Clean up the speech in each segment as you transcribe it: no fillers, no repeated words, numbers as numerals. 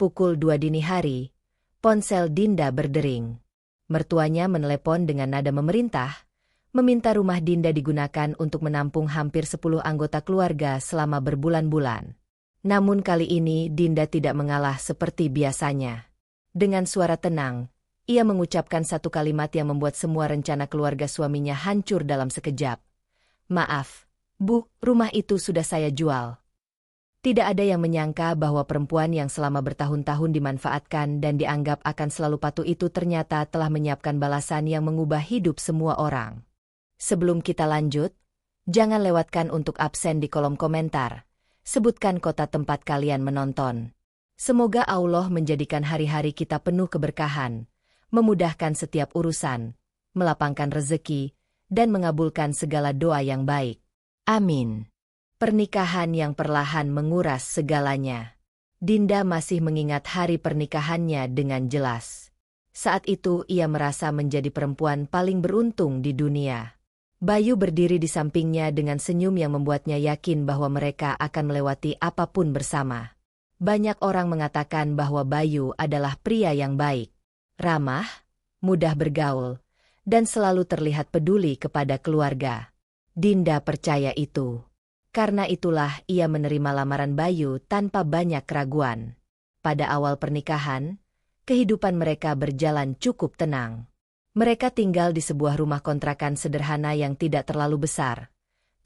Pukul 2 dini hari, ponsel Dinda berdering. Mertuanya menelepon dengan nada memerintah, meminta rumah Dinda digunakan untuk menampung hampir 10 anggota keluarga selama berbulan-bulan. Namun kali ini Dinda tidak mengalah seperti biasanya. Dengan suara tenang, ia mengucapkan satu kalimat yang membuat semua rencana keluarga suaminya hancur dalam sekejap. "Maaf, Bu, rumah itu sudah saya jual." Tidak ada yang menyangka bahwa perempuan yang selama bertahun-tahun dimanfaatkan dan dianggap akan selalu patuh itu ternyata telah menyiapkan balasan yang mengubah hidup semua orang. Sebelum kita lanjut, jangan lewatkan untuk absen di kolom komentar. Sebutkan kota tempat kalian menonton. Semoga Allah menjadikan hari-hari kita penuh keberkahan, memudahkan setiap urusan, melapangkan rezeki, dan mengabulkan segala doa yang baik. Amin. Pernikahan yang perlahan menguras segalanya. Dinda masih mengingat hari pernikahannya dengan jelas. Saat itu ia merasa menjadi perempuan paling beruntung di dunia. Bayu berdiri di sampingnya dengan senyum yang membuatnya yakin bahwa mereka akan melewati apapun bersama. Banyak orang mengatakan bahwa Bayu adalah pria yang baik, ramah, mudah bergaul, dan selalu terlihat peduli kepada keluarga. Dinda percaya itu. Karena itulah ia menerima lamaran Bayu tanpa banyak keraguan. Pada awal pernikahan, kehidupan mereka berjalan cukup tenang. Mereka tinggal di sebuah rumah kontrakan sederhana yang tidak terlalu besar,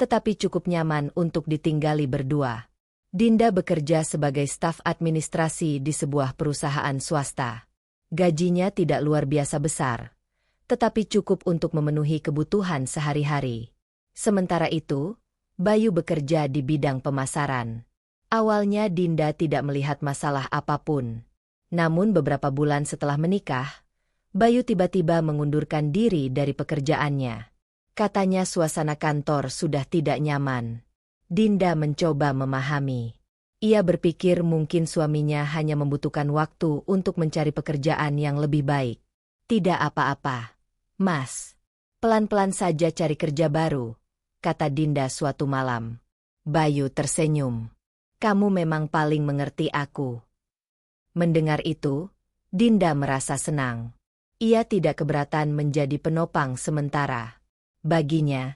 tetapi cukup nyaman untuk ditinggali berdua. Dinda bekerja sebagai staf administrasi di sebuah perusahaan swasta. Gajinya tidak luar biasa besar, tetapi cukup untuk memenuhi kebutuhan sehari-hari. Sementara itu, Bayu bekerja di bidang pemasaran. Awalnya Dinda tidak melihat masalah apapun. Namun beberapa bulan setelah menikah, Bayu tiba-tiba mengundurkan diri dari pekerjaannya. Katanya suasana kantor sudah tidak nyaman. Dinda mencoba memahami. Ia berpikir mungkin suaminya hanya membutuhkan waktu untuk mencari pekerjaan yang lebih baik. Tidak apa-apa, Mas. Pelan-pelan saja cari kerja baru, kata Dinda suatu malam. Bayu tersenyum. Kamu memang paling mengerti aku. Mendengar itu, Dinda merasa senang. Ia tidak keberatan menjadi penopang sementara. Baginya,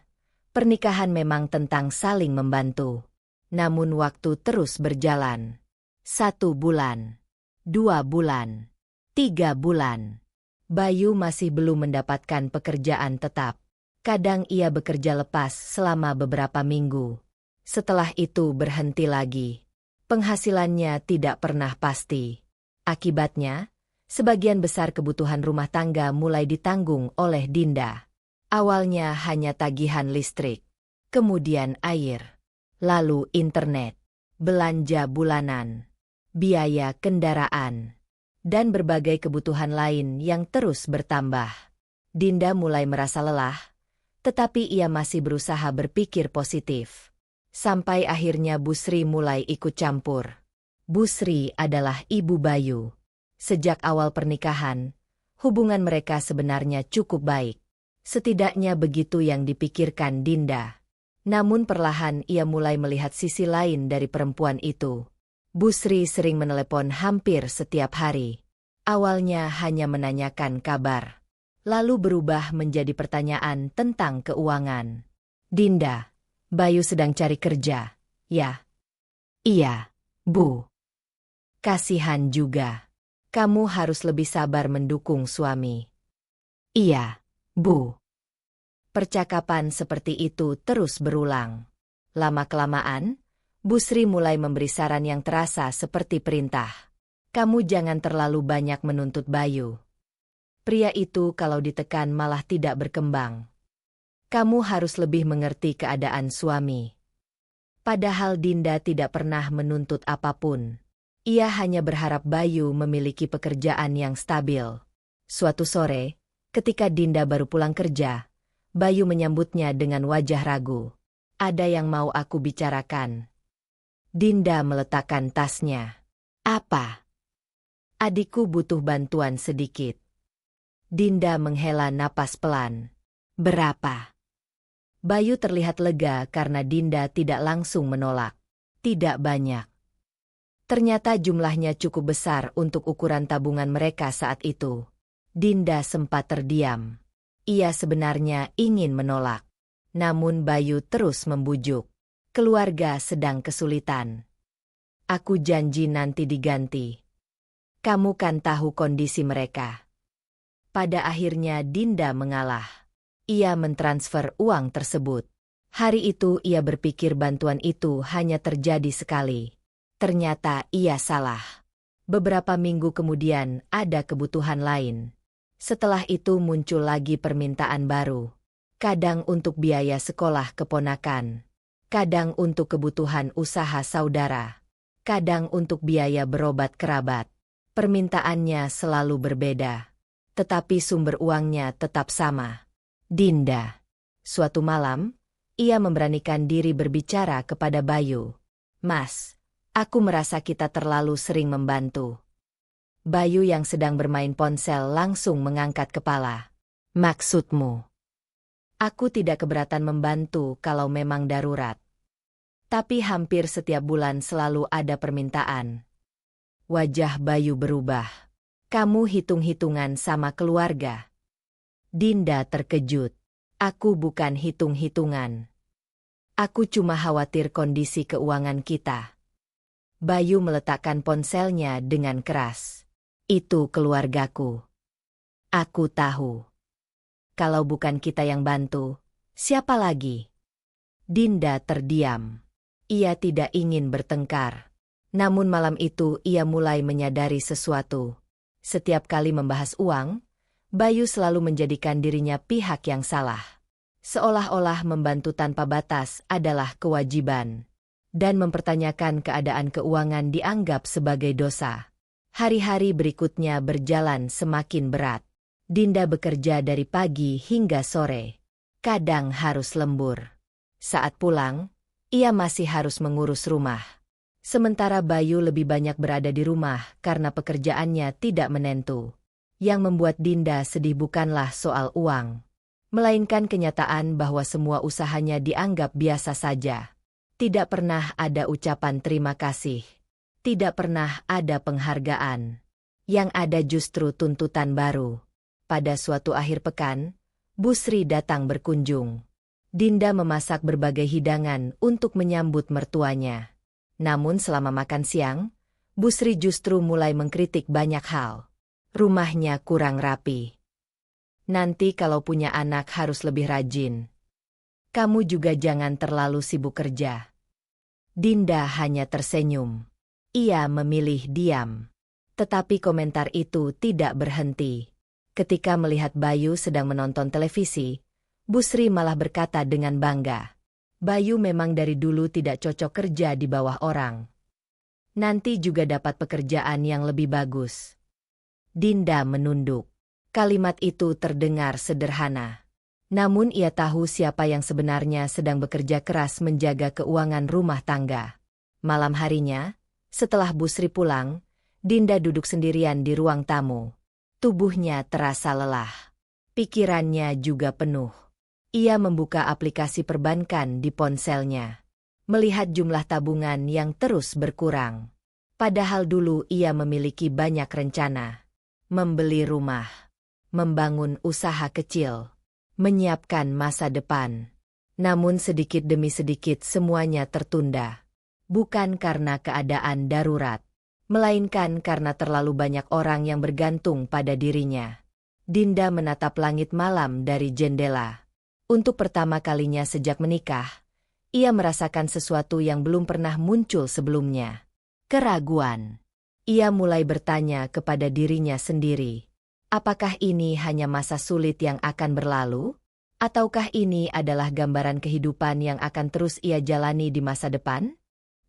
pernikahan memang tentang saling membantu. Namun waktu terus berjalan. 1 bulan, 2 bulan, 3 bulan. Bayu masih belum mendapatkan pekerjaan tetap. Kadang ia bekerja lepas selama beberapa minggu. Setelah itu berhenti lagi. Penghasilannya tidak pernah pasti. Akibatnya, sebagian besar kebutuhan rumah tangga mulai ditanggung oleh Dinda. Awalnya hanya tagihan listrik, kemudian air, lalu internet, belanja bulanan, biaya kendaraan, dan berbagai kebutuhan lain yang terus bertambah. Dinda mulai merasa lelah, tetapi ia masih berusaha berpikir positif. Sampai akhirnya Bu Sri mulai ikut campur. Bu Sri adalah ibu Bayu. Sejak awal pernikahan, hubungan mereka sebenarnya cukup baik. Setidaknya begitu yang dipikirkan Dinda. Namun perlahan ia mulai melihat sisi lain dari perempuan itu. Bu Sri sering menelepon hampir setiap hari. Awalnya hanya menanyakan kabar. Lalu berubah menjadi pertanyaan tentang keuangan. Dinda, Bayu sedang cari kerja, ya? Iya, Bu. Kasihan juga. Kamu harus lebih sabar mendukung suami. Iya, Bu. Percakapan seperti itu terus berulang. Lama-kelamaan, Bu Sri mulai memberi saran yang terasa seperti perintah. Kamu jangan terlalu banyak menuntut Bayu. Pria itu kalau ditekan malah tidak berkembang. Kamu harus lebih mengerti keadaan suami. Padahal Dinda tidak pernah menuntut apapun. Ia hanya berharap Bayu memiliki pekerjaan yang stabil. Suatu sore, ketika Dinda baru pulang kerja, Bayu menyambutnya dengan wajah ragu. Ada yang mau aku bicarakan. Dinda meletakkan tasnya. Apa? Adikku butuh bantuan sedikit. Dinda menghela napas pelan. Berapa? Bayu terlihat lega karena Dinda tidak langsung menolak. Tidak banyak. Ternyata jumlahnya cukup besar untuk ukuran tabungan mereka saat itu. Dinda sempat terdiam. Ia sebenarnya ingin menolak. Namun Bayu terus membujuk. Keluarga sedang kesulitan. Aku janji nanti diganti. Kamu kan tahu kondisi mereka. Pada akhirnya Dinda mengalah. Ia mentransfer uang tersebut. Hari itu ia berpikir bantuan itu hanya terjadi sekali. Ternyata ia salah. Beberapa minggu kemudian ada kebutuhan lain. Setelah itu muncul lagi permintaan baru. Kadang untuk biaya sekolah keponakan. Kadang untuk kebutuhan usaha saudara. Kadang untuk biaya berobat kerabat. Permintaannya selalu berbeda. Tetapi sumber uangnya tetap sama. Dinda. Suatu malam, ia memberanikan diri berbicara kepada Bayu. Mas, aku merasa kita terlalu sering membantu. Bayu yang sedang bermain ponsel langsung mengangkat kepala. Maksudmu? Aku tidak keberatan membantu kalau memang darurat. Tapi hampir setiap bulan selalu ada permintaan. Wajah Bayu berubah. Kamu hitung-hitungan sama keluarga. Dinda terkejut. Aku bukan hitung-hitungan. Aku cuma khawatir kondisi keuangan kita. Bayu meletakkan ponselnya dengan keras. Itu keluargaku. Aku tahu. Kalau bukan kita yang bantu, siapa lagi? Dinda terdiam. Ia tidak ingin bertengkar. Namun malam itu ia mulai menyadari sesuatu. Setiap kali membahas uang, Bayu selalu menjadikan dirinya pihak yang salah. Seolah-olah membantu tanpa batas adalah kewajiban. Dan mempertanyakan keadaan keuangan dianggap sebagai dosa. Hari-hari berikutnya berjalan semakin berat. Dinda bekerja dari pagi hingga sore. Kadang harus lembur. Saat pulang, ia masih harus mengurus rumah. Sementara Bayu lebih banyak berada di rumah karena pekerjaannya tidak menentu. Yang membuat Dinda sedih bukanlah soal uang, melainkan kenyataan bahwa semua usahanya dianggap biasa saja. Tidak pernah ada ucapan terima kasih. Tidak pernah ada penghargaan. Yang ada justru tuntutan baru. Pada suatu akhir pekan, Busri datang berkunjung. Dinda memasak berbagai hidangan untuk menyambut mertuanya. Namun selama makan siang, Busri justru mulai mengkritik banyak hal. Rumahnya kurang rapi. Nanti kalau punya anak harus lebih rajin. Kamu juga jangan terlalu sibuk kerja. Dinda hanya tersenyum. Ia memilih diam. Tetapi komentar itu tidak berhenti. Ketika melihat Bayu sedang menonton televisi, Busri malah berkata dengan bangga. Bayu memang dari dulu tidak cocok kerja di bawah orang. Nanti juga dapat pekerjaan yang lebih bagus. Dinda menunduk. Kalimat itu terdengar sederhana. Namun ia tahu siapa yang sebenarnya sedang bekerja keras menjaga keuangan rumah tangga. Malam harinya, setelah Busri pulang, Dinda duduk sendirian di ruang tamu. Tubuhnya terasa lelah. Pikirannya juga penuh. Ia membuka aplikasi perbankan di ponselnya. Melihat jumlah tabungan yang terus berkurang. Padahal dulu ia memiliki banyak rencana. Membeli rumah. Membangun usaha kecil. Menyiapkan masa depan. Namun sedikit demi sedikit semuanya tertunda. Bukan karena keadaan darurat, melainkan karena terlalu banyak orang yang bergantung pada dirinya. Dinda menatap langit malam dari jendela. Untuk pertama kalinya sejak menikah, ia merasakan sesuatu yang belum pernah muncul sebelumnya. Keraguan. Ia mulai bertanya kepada dirinya sendiri. Apakah ini hanya masa sulit yang akan berlalu? Ataukah ini adalah gambaran kehidupan yang akan terus ia jalani di masa depan?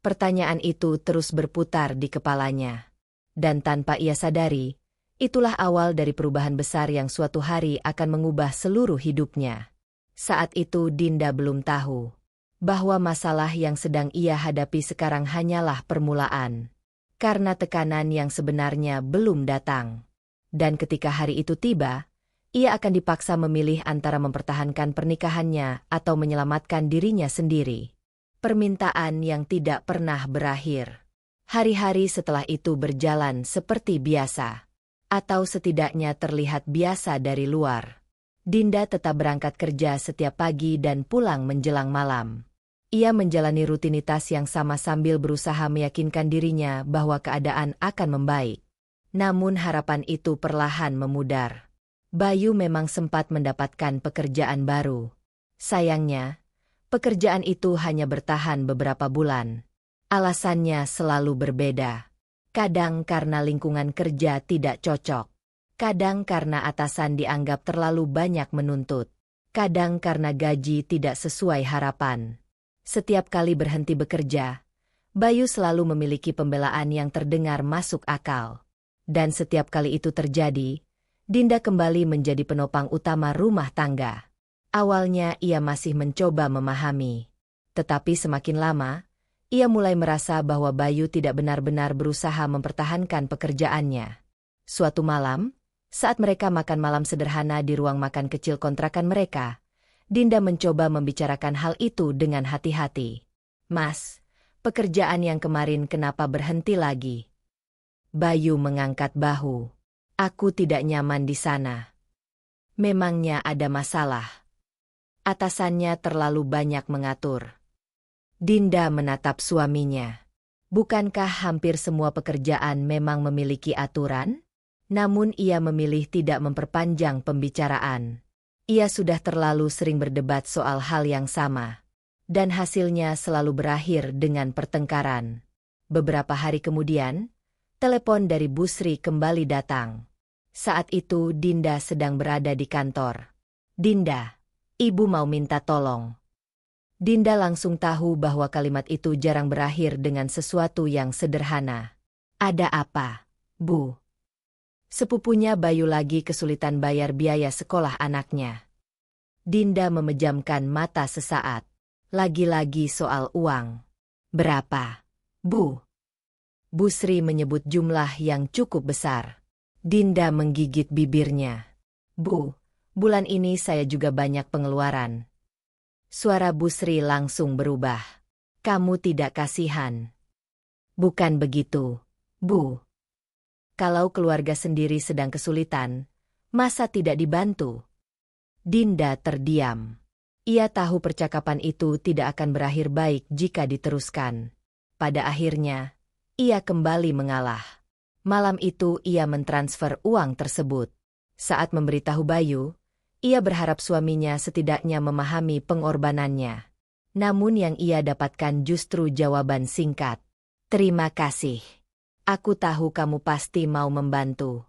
Pertanyaan itu terus berputar di kepalanya. Dan tanpa ia sadari, itulah awal dari perubahan besar yang suatu hari akan mengubah seluruh hidupnya. Saat itu Dinda belum tahu bahwa masalah yang sedang ia hadapi sekarang hanyalah permulaan. Karena tekanan yang sebenarnya belum datang. Dan ketika hari itu tiba, ia akan dipaksa memilih antara mempertahankan pernikahannya atau menyelamatkan dirinya sendiri. Permintaan yang tidak pernah berakhir. Hari-hari setelah itu berjalan seperti biasa. Atau setidaknya terlihat biasa dari luar. Dinda tetap berangkat kerja setiap pagi dan pulang menjelang malam. Ia menjalani rutinitas yang sama sambil berusaha meyakinkan dirinya bahwa keadaan akan membaik. Namun harapan itu perlahan memudar. Bayu memang sempat mendapatkan pekerjaan baru. Sayangnya, pekerjaan itu hanya bertahan beberapa bulan. Alasannya selalu berbeda. Kadang karena lingkungan kerja tidak cocok. Kadang karena atasan dianggap terlalu banyak menuntut. Kadang karena gaji tidak sesuai harapan. Setiap kali berhenti bekerja, Bayu selalu memiliki pembelaan yang terdengar masuk akal. Dan setiap kali itu terjadi, Dinda kembali menjadi penopang utama rumah tangga. Awalnya ia masih mencoba memahami. Tetapi semakin lama, ia mulai merasa bahwa Bayu tidak benar-benar berusaha mempertahankan pekerjaannya. Suatu malam, saat mereka makan malam sederhana di ruang makan kecil kontrakan mereka, Dinda mencoba membicarakan hal itu dengan hati-hati. "Mas, pekerjaan yang kemarin kenapa berhenti lagi?" Bayu mengangkat bahu. "Aku tidak nyaman di sana." "Memangnya ada masalah?" "Atasannya terlalu banyak mengatur." Dinda menatap suaminya. Bukankah hampir semua pekerjaan memang memiliki aturan? Namun ia memilih tidak memperpanjang pembicaraan. Ia sudah terlalu sering berdebat soal hal yang sama. Dan hasilnya selalu berakhir dengan pertengkaran. Beberapa hari kemudian, telepon dari Busri kembali datang. Saat itu Dinda sedang berada di kantor. "Dinda, ibu mau minta tolong." Dinda langsung tahu bahwa kalimat itu jarang berakhir dengan sesuatu yang sederhana. "Ada apa, Bu?" Sepupunya Bayu lagi kesulitan bayar biaya sekolah anaknya. Dinda memejamkan mata sesaat. "Lagi-lagi soal uang." "Berapa, Bu?" Busri menyebut jumlah yang cukup besar. Dinda menggigit bibirnya. "Bu, bulan ini saya juga banyak pengeluaran." Suara Busri langsung berubah. "Kamu tidak kasihan?" "Bukan begitu, Bu. Kalau keluarga sendiri sedang kesulitan, masa tidak dibantu?" Dinda terdiam. Ia tahu percakapan itu tidak akan berakhir baik jika diteruskan. Pada akhirnya, ia kembali mengalah. Malam itu ia mentransfer uang tersebut. Saat memberitahu Bayu, ia berharap suaminya setidaknya memahami pengorbanannya. Namun yang ia dapatkan justru jawaban singkat. "Terima kasih. Aku tahu kamu pasti mau membantu."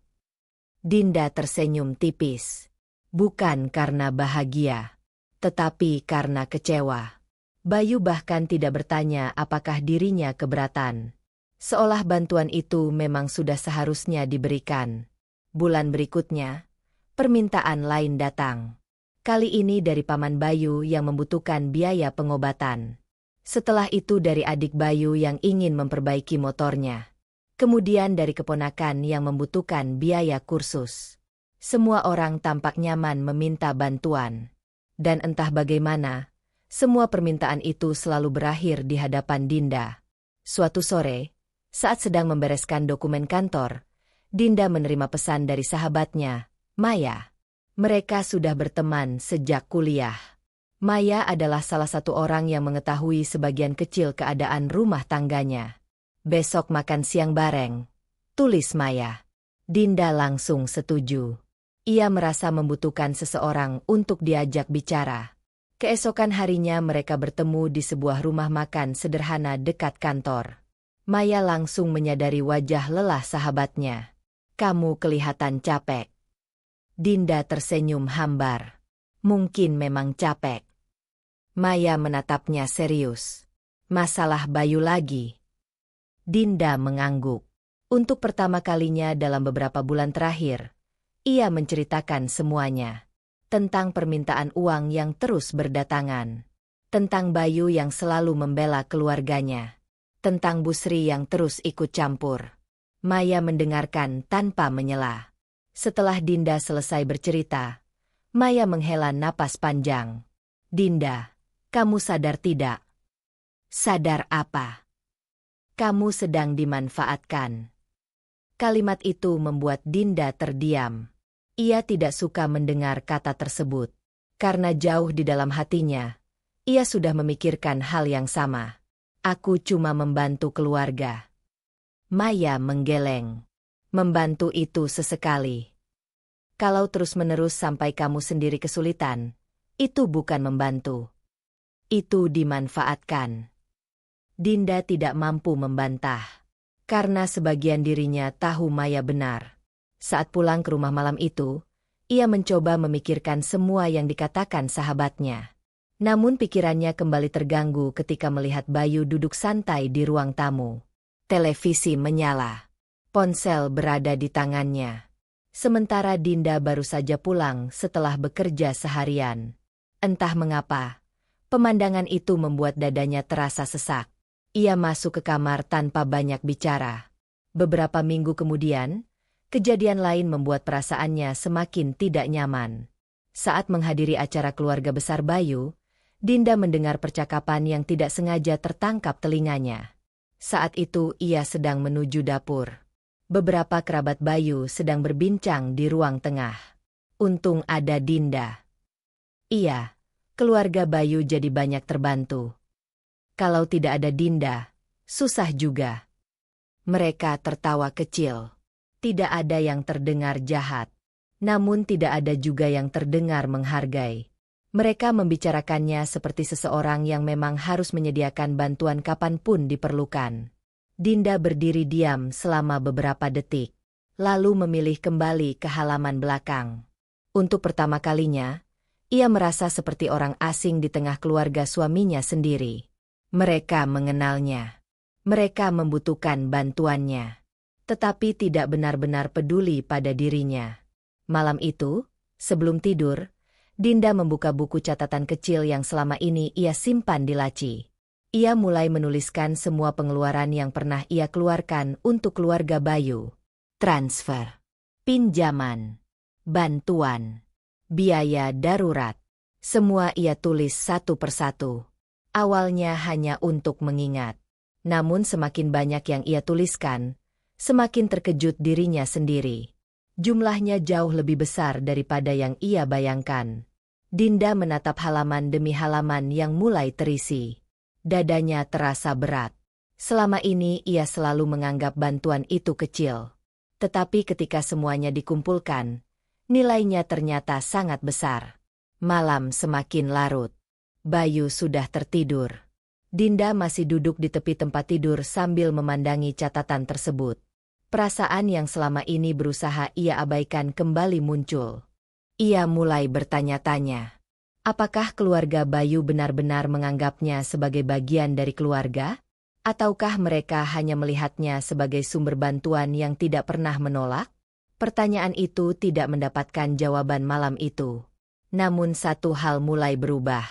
Dinda tersenyum tipis. Bukan karena bahagia, tetapi karena kecewa. Bayu bahkan tidak bertanya apakah dirinya keberatan. Seolah bantuan itu memang sudah seharusnya diberikan. Bulan berikutnya, permintaan lain datang. Kali ini dari paman Bayu yang membutuhkan biaya pengobatan. Setelah itu dari adik Bayu yang ingin memperbaiki motornya. Kemudian dari keponakan yang membutuhkan biaya kursus. Semua orang tampak nyaman meminta bantuan. Dan entah bagaimana, semua permintaan itu selalu berakhir di hadapan Dinda. Suatu sore, saat sedang membereskan dokumen kantor, Dinda menerima pesan dari sahabatnya, Maya. Mereka sudah berteman sejak kuliah. Maya adalah salah satu orang yang mengetahui sebagian kecil keadaan rumah tangganya. "Besok makan siang bareng," tulis Maya. Dinda langsung setuju. Ia merasa membutuhkan seseorang untuk diajak bicara. Keesokan harinya mereka bertemu di sebuah rumah makan sederhana dekat kantor. Maya langsung menyadari wajah lelah sahabatnya. "Kamu kelihatan capek." Dinda tersenyum hambar. "Mungkin memang capek." Maya menatapnya serius. "Masalah Bayu lagi?" Dinda mengangguk. Untuk pertama kalinya dalam beberapa bulan terakhir, ia menceritakan semuanya. Tentang permintaan uang yang terus berdatangan. Tentang Bayu yang selalu membela keluarganya. Tentang Busri yang terus ikut campur. Maya mendengarkan tanpa menyela. Setelah Dinda selesai bercerita, Maya menghela napas panjang. "Dinda, kamu sadar tidak?" "Sadar apa?" Kamu sedang dimanfaatkan. Kalimat itu membuat Dinda terdiam. Ia tidak suka mendengar kata tersebut. Karena jauh di dalam hatinya, ia sudah memikirkan hal yang sama. Aku cuma membantu keluarga. Maya menggeleng. Membantu itu sesekali. Kalau terus-menerus sampai kamu sendiri kesulitan, itu bukan membantu. Itu dimanfaatkan. Dinda tidak mampu membantah. Karena sebagian dirinya tahu Maya benar. Saat pulang ke rumah malam itu, ia mencoba memikirkan semua yang dikatakan sahabatnya. Namun pikirannya kembali terganggu ketika melihat Bayu duduk santai di ruang tamu. Televisi menyala. Ponsel berada di tangannya. Sementara Dinda baru saja pulang setelah bekerja seharian. Entah mengapa, pemandangan itu membuat dadanya terasa sesak. Ia masuk ke kamar tanpa banyak bicara. Beberapa minggu kemudian, kejadian lain membuat perasaannya semakin tidak nyaman. Saat menghadiri acara keluarga besar Bayu, Dinda mendengar percakapan yang tidak sengaja tertangkap telinganya. Saat itu ia sedang menuju dapur. Beberapa kerabat Bayu sedang berbincang di ruang tengah. Untung ada Dinda. Iya, keluarga Bayu jadi banyak terbantu. Kalau tidak ada Dinda, susah juga. Mereka tertawa kecil. Tidak ada yang terdengar jahat. Namun tidak ada juga yang terdengar menghargai. Mereka membicarakannya seperti seseorang yang memang harus menyediakan bantuan kapanpun diperlukan. Dinda berdiri diam selama beberapa detik, lalu memilih kembali ke halaman belakang. Untuk pertama kalinya, ia merasa seperti orang asing di tengah keluarga suaminya sendiri. Mereka mengenalnya. Mereka membutuhkan bantuannya. Tetapi tidak benar-benar peduli pada dirinya. Malam itu, sebelum tidur, Dinda membuka buku catatan kecil yang selama ini ia simpan di laci. Ia mulai menuliskan semua pengeluaran yang pernah ia keluarkan untuk keluarga Bayu. Transfer, pinjaman, bantuan, biaya darurat. Semua ia tulis satu persatu. Awalnya hanya untuk mengingat. Namun semakin banyak yang ia tuliskan, semakin terkejut dirinya sendiri. Jumlahnya jauh lebih besar daripada yang ia bayangkan. Dinda menatap halaman demi halaman yang mulai terisi. Dadanya terasa berat. Selama ini ia selalu menganggap bantuan itu kecil. Tetapi ketika semuanya dikumpulkan, nilainya ternyata sangat besar. Malam semakin larut. Bayu sudah tertidur. Dinda masih duduk di tepi tempat tidur sambil memandangi catatan tersebut. Perasaan yang selama ini berusaha ia abaikan kembali muncul. Ia mulai bertanya-tanya. Apakah keluarga Bayu benar-benar menganggapnya sebagai bagian dari keluarga? Ataukah mereka hanya melihatnya sebagai sumber bantuan yang tidak pernah menolak? Pertanyaan itu tidak mendapatkan jawaban malam itu. Namun satu hal mulai berubah.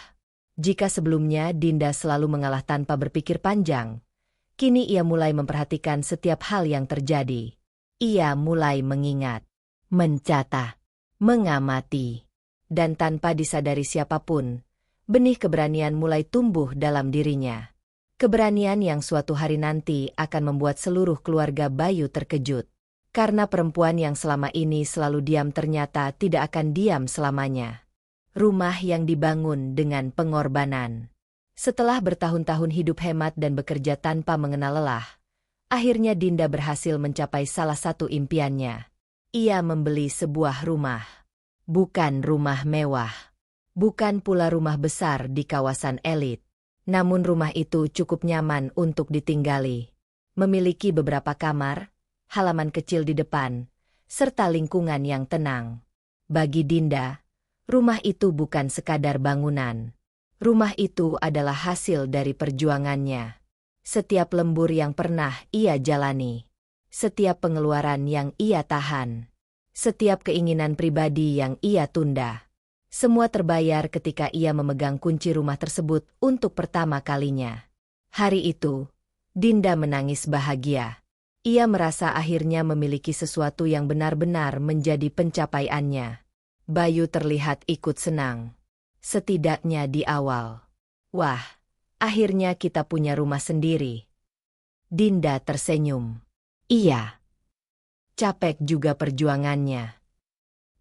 Jika sebelumnya Dinda selalu mengalah tanpa berpikir panjang, kini ia mulai memperhatikan setiap hal yang terjadi. Ia mulai mengingat, mencatat, mengamati. Dan tanpa disadari siapapun, benih keberanian mulai tumbuh dalam dirinya. Keberanian yang suatu hari nanti akan membuat seluruh keluarga Bayu terkejut. Karena perempuan yang selama ini selalu diam ternyata tidak akan diam selamanya. Rumah yang dibangun dengan pengorbanan. Setelah bertahun-tahun hidup hemat dan bekerja tanpa mengenal lelah, akhirnya Dinda berhasil mencapai salah satu impiannya. Ia membeli sebuah rumah. Bukan rumah mewah. Bukan pula rumah besar di kawasan elit. Namun rumah itu cukup nyaman untuk ditinggali. Memiliki beberapa kamar, halaman kecil di depan, serta lingkungan yang tenang. Bagi Dinda, rumah itu bukan sekadar bangunan. Rumah itu adalah hasil dari perjuangannya. Setiap lembur yang pernah ia jalani. Setiap pengeluaran yang ia tahan. Setiap keinginan pribadi yang ia tunda. Semua terbayar ketika ia memegang kunci rumah tersebut untuk pertama kalinya. Hari itu, Dinda menangis bahagia. Ia merasa akhirnya memiliki sesuatu yang benar-benar menjadi pencapaiannya. Bayu terlihat ikut senang. Setidaknya di awal. Wah, akhirnya kita punya rumah sendiri. Dinda tersenyum. Iya. Capek juga perjuangannya.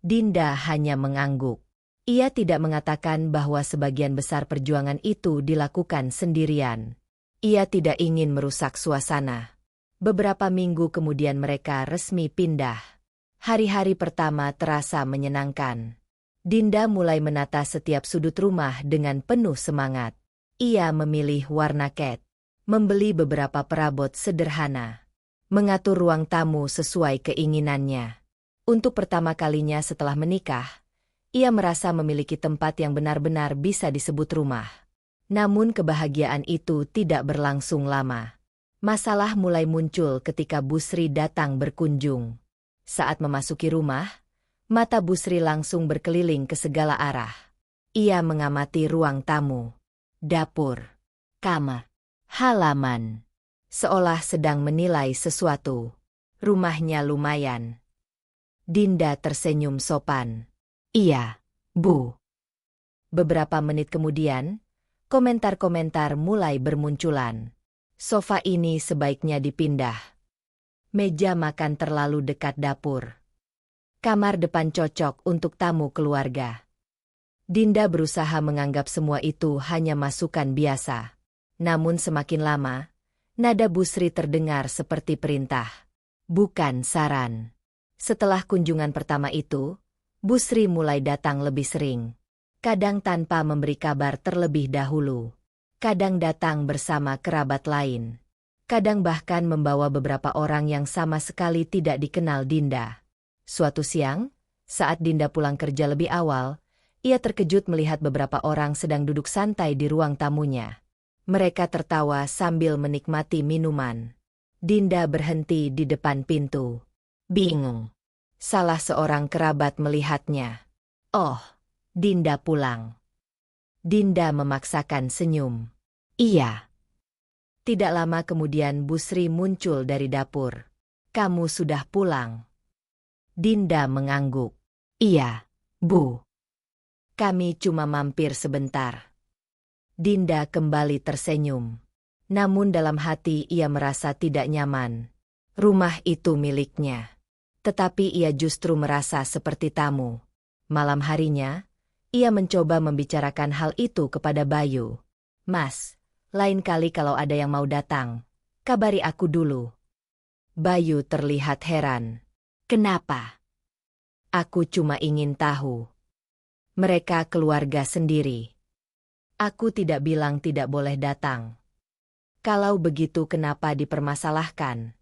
Dinda hanya mengangguk. Ia tidak mengatakan bahwa sebagian besar perjuangan itu dilakukan sendirian. Ia tidak ingin merusak suasana. Beberapa minggu kemudian mereka resmi pindah. Hari-hari pertama terasa menyenangkan. Dinda mulai menata setiap sudut rumah dengan penuh semangat. Ia memilih warna cat, membeli beberapa perabot sederhana, mengatur ruang tamu sesuai keinginannya. Untuk pertama kalinya setelah menikah, ia merasa memiliki tempat yang benar-benar bisa disebut rumah. Namun kebahagiaan itu tidak berlangsung lama. Masalah mulai muncul ketika Busri datang berkunjung. Saat memasuki rumah, mata Busri langsung berkeliling ke segala arah. Ia mengamati ruang tamu, dapur, kamar, halaman. Seolah sedang menilai sesuatu. Rumahnya lumayan. Dinda tersenyum sopan. Iya, Bu. Beberapa menit kemudian, komentar-komentar mulai bermunculan. Sofa ini sebaiknya dipindah. Meja makan terlalu dekat dapur. Kamar depan cocok untuk tamu keluarga. Dinda berusaha menganggap semua itu hanya masukan biasa. Namun semakin lama, nada Busri terdengar seperti perintah, bukan saran. Setelah kunjungan pertama itu, Busri mulai datang lebih sering. Kadang tanpa memberi kabar terlebih dahulu. Kadang datang bersama kerabat lain. Kadang bahkan membawa beberapa orang yang sama sekali tidak dikenal Dinda. Suatu siang, saat Dinda pulang kerja lebih awal, ia terkejut melihat beberapa orang sedang duduk santai di ruang tamunya. Mereka tertawa sambil menikmati minuman. Dinda berhenti di depan pintu. Bingung. Salah seorang kerabat melihatnya. Oh, Dinda pulang. Dinda memaksakan senyum. Iya. Tidak lama kemudian Busri muncul dari dapur. Kamu sudah pulang? Dinda mengangguk. Iya, Bu. Kami cuma mampir sebentar. Dinda kembali tersenyum. Namun dalam hati ia merasa tidak nyaman. Rumah itu miliknya. Tetapi ia justru merasa seperti tamu. Malam harinya, ia mencoba membicarakan hal itu kepada Bayu. Mas, lain kali kalau ada yang mau datang, kabari aku dulu. Bayu terlihat heran. Kenapa? Aku cuma ingin tahu. Mereka keluarga sendiri. Aku tidak bilang tidak boleh datang. Kalau begitu kenapa dipermasalahkan?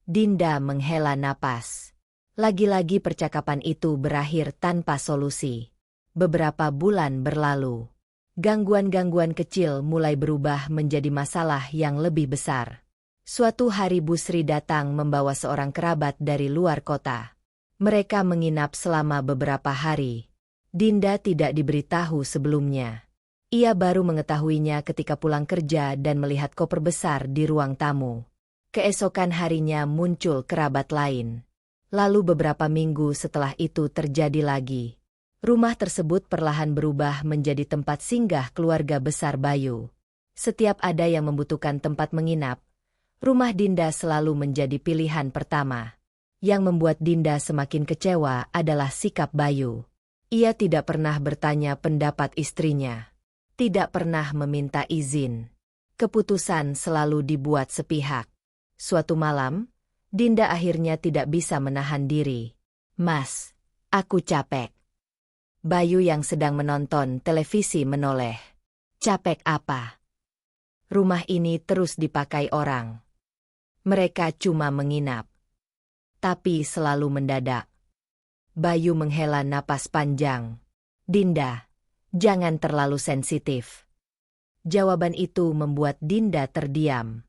Dinda menghela napas. Lagi-lagi percakapan itu berakhir tanpa solusi. Beberapa bulan berlalu. Gangguan-gangguan kecil mulai berubah menjadi masalah yang lebih besar. Suatu hari Busri datang membawa seorang kerabat dari luar kota. Mereka menginap selama beberapa hari. Dinda tidak diberitahu sebelumnya. Ia baru mengetahuinya ketika pulang kerja dan melihat koper besar di ruang tamu. Keesokan harinya muncul kerabat lain. Lalu beberapa minggu setelah itu terjadi lagi. Rumah tersebut perlahan berubah menjadi tempat singgah keluarga besar Bayu. Setiap ada yang membutuhkan tempat menginap, rumah Dinda selalu menjadi pilihan pertama. Yang membuat Dinda semakin kecewa adalah sikap Bayu. Ia tidak pernah bertanya pendapat istrinya. Tidak pernah meminta izin. Keputusan selalu dibuat sepihak. Suatu malam, Dinda akhirnya tidak bisa menahan diri. Mas, aku capek. Bayu yang sedang menonton televisi menoleh. Capek apa? Rumah ini terus dipakai orang. Mereka cuma menginap. Tapi selalu mendadak. Bayu menghela napas panjang. Dinda, jangan terlalu sensitif. Jawaban itu membuat Dinda terdiam.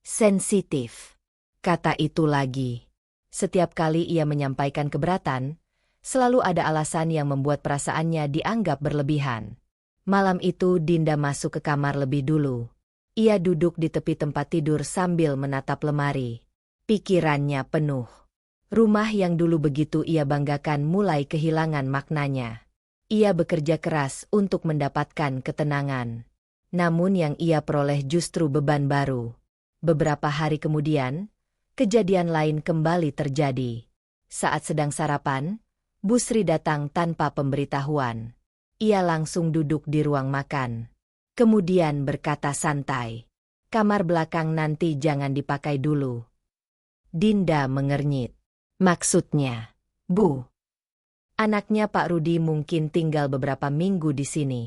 Sensitif. Kata itu lagi. Setiap kali ia menyampaikan keberatan, selalu ada alasan yang membuat perasaannya dianggap berlebihan. Malam itu Dinda masuk ke kamar lebih dulu. Ia duduk di tepi tempat tidur sambil menatap lemari. Pikirannya penuh. Rumah yang dulu begitu ia banggakan mulai kehilangan maknanya. Ia bekerja keras untuk mendapatkan ketenangan. Namun yang ia peroleh justru beban baru. Beberapa hari kemudian, kejadian lain kembali terjadi. Saat sedang sarapan, Bu Sri datang tanpa pemberitahuan. Ia langsung duduk di ruang makan. Kemudian berkata santai, "Kamar belakang nanti jangan dipakai dulu." Dinda mengernyit. "Maksudnya, Bu?" "Anaknya Pak Rudi mungkin tinggal beberapa minggu di sini."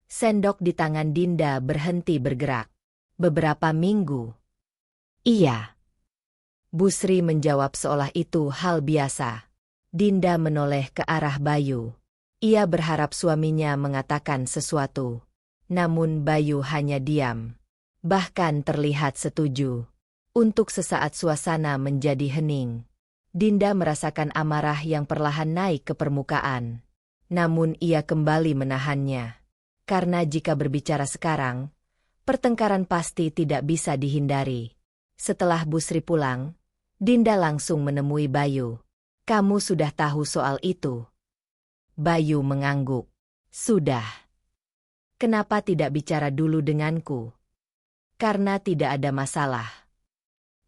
Sendok di tangan Dinda berhenti bergerak. "Beberapa minggu?" "Iya." Bu Sri menjawab seolah itu hal biasa. Dinda menoleh ke arah Bayu. Ia berharap suaminya mengatakan sesuatu. Namun Bayu hanya diam. Bahkan terlihat setuju. Untuk sesaat suasana menjadi hening. Dinda merasakan amarah yang perlahan naik ke permukaan. Namun ia kembali menahannya. Karena jika berbicara sekarang, pertengkaran pasti tidak bisa dihindari. Setelah Bu Sri pulang, Dinda langsung menemui Bayu. "Kamu sudah tahu soal itu?" Bayu mengangguk. "Sudah." "Kenapa tidak bicara dulu denganku?" "Karena tidak ada masalah."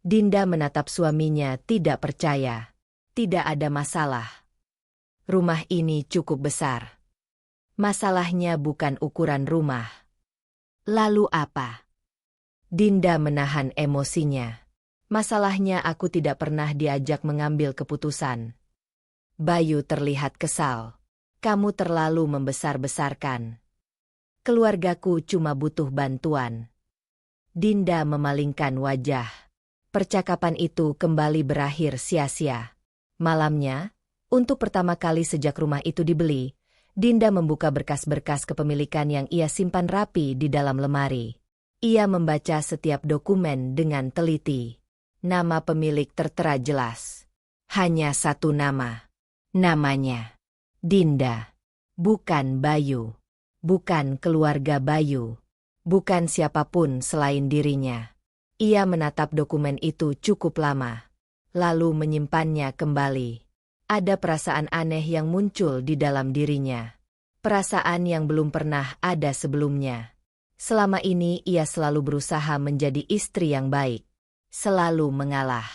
Dinda menatap suaminya tidak percaya. "Tidak ada masalah. Rumah ini cukup besar. Masalahnya bukan ukuran rumah." "Lalu apa?" Dinda menahan emosinya. "Masalahnya aku tidak pernah diajak mengambil keputusan." Bayu terlihat kesal. "Kamu terlalu membesar-besarkan. Keluargaku cuma butuh bantuan." Dinda memalingkan wajah. Percakapan itu kembali berakhir sia-sia. Malamnya, untuk pertama kali sejak rumah itu dibeli, Dinda membuka berkas-berkas kepemilikan yang ia simpan rapi di dalam lemari. Ia membaca setiap dokumen dengan teliti. Nama pemilik tertera jelas. Hanya satu nama. Namanya Dinda. Bukan Bayu. Bukan keluarga Bayu. Bukan siapapun selain dirinya. Ia menatap dokumen itu cukup lama. Lalu menyimpannya kembali. Ada perasaan aneh yang muncul di dalam dirinya. Perasaan yang belum pernah ada sebelumnya. Selama ini ia selalu berusaha menjadi istri yang baik. Selalu mengalah.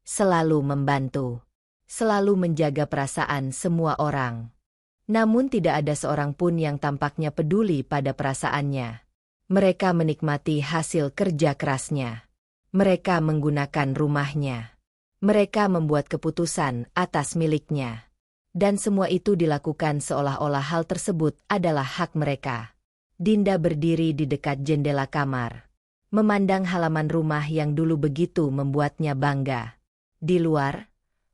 Selalu membantu. Selalu menjaga perasaan semua orang. Namun tidak ada seorang pun yang tampaknya peduli pada perasaannya. Mereka menikmati hasil kerja kerasnya. Mereka menggunakan rumahnya. Mereka membuat keputusan atas miliknya. Dan semua itu dilakukan seolah-olah hal tersebut adalah hak mereka. Dinda berdiri di dekat jendela kamar. Memandang halaman rumah yang dulu begitu membuatnya bangga. Di luar,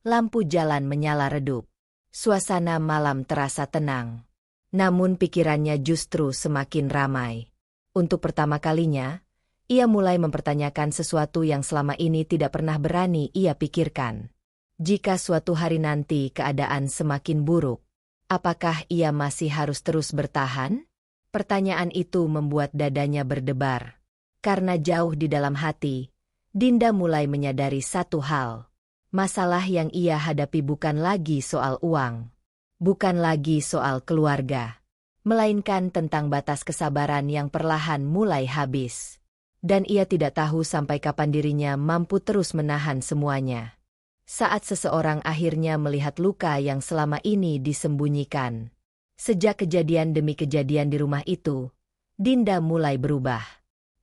lampu jalan menyala redup. Suasana malam terasa tenang. Namun pikirannya justru semakin ramai. Untuk pertama kalinya, ia mulai mempertanyakan sesuatu yang selama ini tidak pernah berani ia pikirkan. Jika suatu hari nanti keadaan semakin buruk, apakah ia masih harus terus bertahan? Pertanyaan itu membuat dadanya berdebar. Karena jauh di dalam hati, Dinda mulai menyadari satu hal. Masalah yang ia hadapi bukan lagi soal uang. Bukan lagi soal keluarga. Melainkan tentang batas kesabaran yang perlahan mulai habis. Dan ia tidak tahu sampai kapan dirinya mampu terus menahan semuanya. Saat seseorang akhirnya melihat luka yang selama ini disembunyikan. Sejak kejadian demi kejadian di rumah itu, Dinda mulai berubah.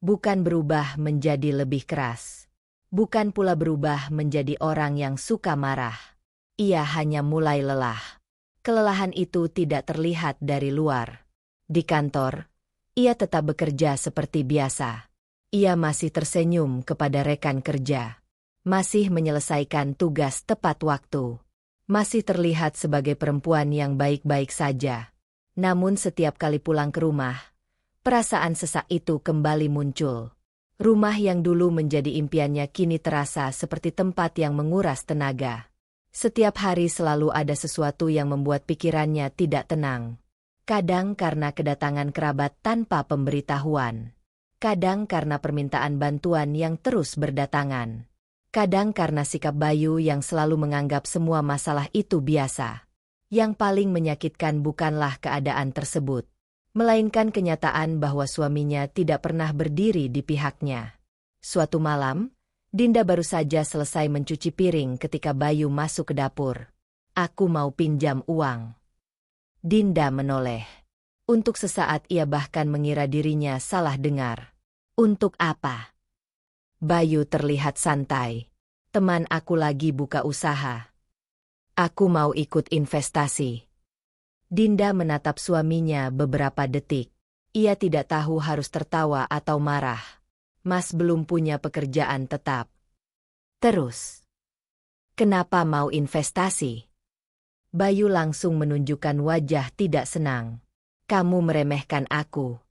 Bukan berubah menjadi lebih keras. Bukan pula berubah menjadi orang yang suka marah. Ia hanya mulai lelah. Kelelahan itu tidak terlihat dari luar. Di kantor, ia tetap bekerja seperti biasa. Ia masih tersenyum kepada rekan kerja. Masih menyelesaikan tugas tepat waktu. Masih terlihat sebagai perempuan yang baik-baik saja. Namun setiap kali pulang ke rumah, perasaan sesak itu kembali muncul. Rumah yang dulu menjadi impiannya kini terasa seperti tempat yang menguras tenaga. Setiap hari selalu ada sesuatu yang membuat pikirannya tidak tenang. Kadang karena kedatangan kerabat tanpa pemberitahuan. Kadang karena permintaan bantuan yang terus berdatangan. Kadang karena sikap Bayu yang selalu menganggap semua masalah itu biasa. Yang paling menyakitkan bukanlah keadaan tersebut, melainkan kenyataan bahwa suaminya tidak pernah berdiri di pihaknya. Suatu malam, Dinda baru saja selesai mencuci piring ketika Bayu masuk ke dapur. "Aku mau pinjam uang." Dinda menoleh. Untuk sesaat ia bahkan mengira dirinya salah dengar. "Untuk apa?" Bayu terlihat santai. "Teman aku lagi buka usaha. Aku mau ikut investasi." Dinda menatap suaminya beberapa detik. Ia tidak tahu harus tertawa atau marah. "Mas belum punya pekerjaan tetap." "Terus, kenapa mau investasi?" Bayu langsung menunjukkan wajah tidak senang. "Kamu meremehkan aku."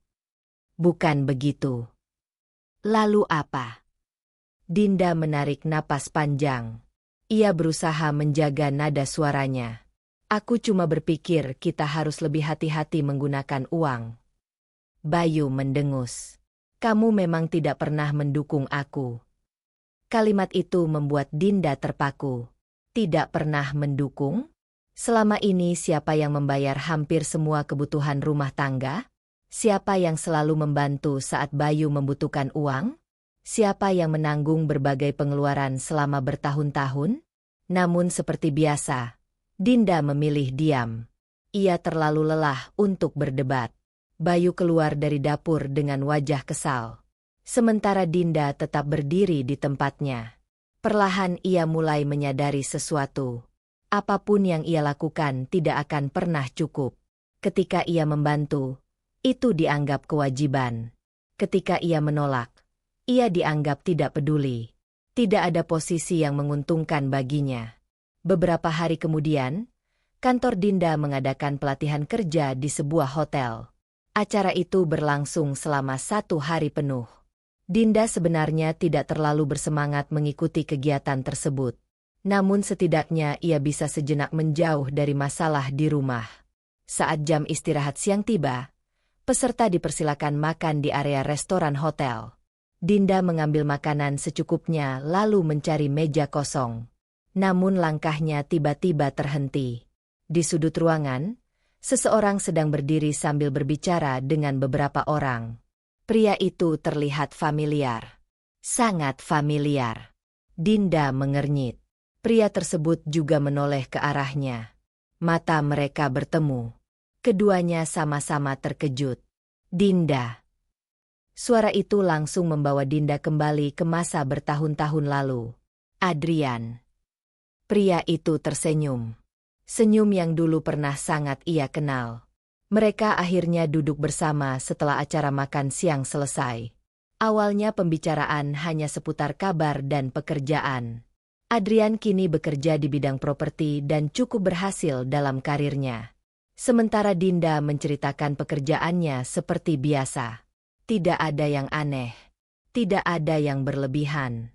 "Bukan begitu." "Lalu apa?" Dinda menarik napas panjang. Ia berusaha menjaga nada suaranya. "Aku cuma berpikir kita harus lebih hati-hati menggunakan uang." Bayu mendengus. "Kamu memang tidak pernah mendukung aku." Kalimat itu membuat Dinda terpaku. Tidak pernah mendukung? Selama ini siapa yang membayar hampir semua kebutuhan rumah tangga? Siapa yang selalu membantu saat Bayu membutuhkan uang? Siapa yang menanggung berbagai pengeluaran selama bertahun-tahun? Namun seperti biasa, Dinda memilih diam. Ia terlalu lelah untuk berdebat. Bayu keluar dari dapur dengan wajah kesal. Sementara Dinda tetap berdiri di tempatnya. Perlahan ia mulai menyadari sesuatu. Apapun yang ia lakukan tidak akan pernah cukup. Ketika ia membantu, itu dianggap kewajiban. Ketika ia menolak, ia dianggap tidak peduli. Tidak ada posisi yang menguntungkan baginya. Beberapa hari kemudian, kantor Dinda mengadakan pelatihan kerja di sebuah hotel. Acara itu berlangsung selama 1 hari penuh. Dinda sebenarnya tidak terlalu bersemangat mengikuti kegiatan tersebut. Namun setidaknya ia bisa sejenak menjauh dari masalah di rumah. Saat jam istirahat siang tiba, peserta dipersilakan makan di area restoran hotel. Dinda mengambil makanan secukupnya lalu mencari meja kosong. Namun langkahnya tiba-tiba terhenti. Di sudut ruangan, seseorang sedang berdiri sambil berbicara dengan beberapa orang. Pria itu terlihat familiar. Sangat familiar. Dinda mengernyit. Pria tersebut juga menoleh ke arahnya. Mata mereka bertemu. Keduanya sama-sama terkejut. "Dinda." Suara itu langsung membawa Dinda kembali ke masa bertahun-tahun lalu. "Adrian." Pria itu tersenyum. Senyum yang dulu pernah sangat ia kenal. Mereka akhirnya duduk bersama setelah acara makan siang selesai. Awalnya pembicaraan hanya seputar kabar dan pekerjaan. Adrian kini bekerja di bidang properti dan cukup berhasil dalam karirnya. Sementara Dinda menceritakan pekerjaannya seperti biasa. Tidak ada yang aneh. Tidak ada yang berlebihan.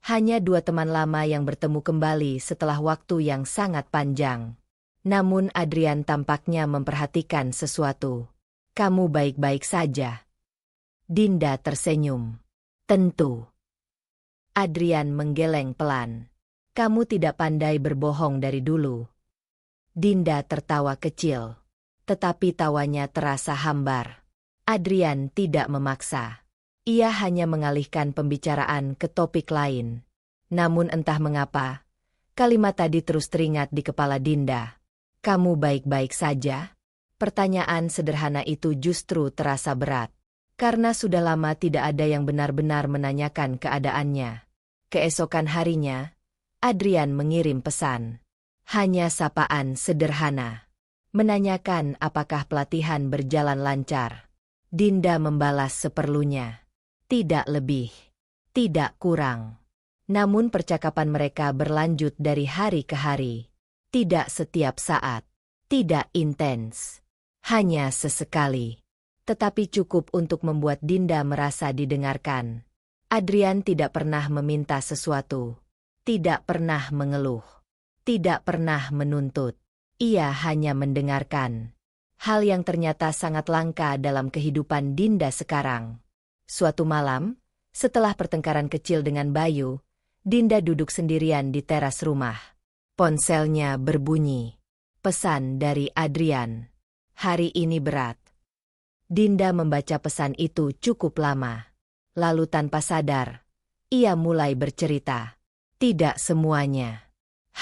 Hanya dua teman lama yang bertemu kembali setelah waktu yang sangat panjang. Namun Adrian tampaknya memperhatikan sesuatu. "Kamu baik-baik saja?" Dinda tersenyum. "Tentu." Adrian menggeleng pelan. "Kamu tidak pandai berbohong dari dulu." Dinda tertawa kecil. Tetapi tawanya terasa hambar. Adrian tidak memaksa. Ia hanya mengalihkan pembicaraan ke topik lain. Namun entah mengapa, kalimat tadi terus teringat di kepala Dinda. "Kamu baik-baik saja?" Pertanyaan sederhana itu justru terasa berat. Karena sudah lama tidak ada yang benar-benar menanyakan keadaannya. Keesokan harinya, Adrian mengirim pesan. Hanya sapaan sederhana. Menanyakan apakah pelatihan berjalan lancar. Dinda membalas seperlunya. Tidak lebih. Tidak kurang. Namun percakapan mereka berlanjut dari hari ke hari. Tidak setiap saat. Tidak intens. Hanya sesekali. Tetapi cukup untuk membuat Dinda merasa didengarkan. Adrian tidak pernah meminta sesuatu. Tidak pernah mengeluh. Tidak pernah menuntut. Ia hanya mendengarkan. Hal yang ternyata sangat langka dalam kehidupan Dinda sekarang. Suatu malam, setelah pertengkaran kecil dengan Bayu, Dinda duduk sendirian di teras rumah. Ponselnya berbunyi. Pesan dari Adrian. "Hari ini berat." Dinda membaca pesan itu cukup lama. Lalu tanpa sadar, Ia mulai bercerita. Tidak semuanya.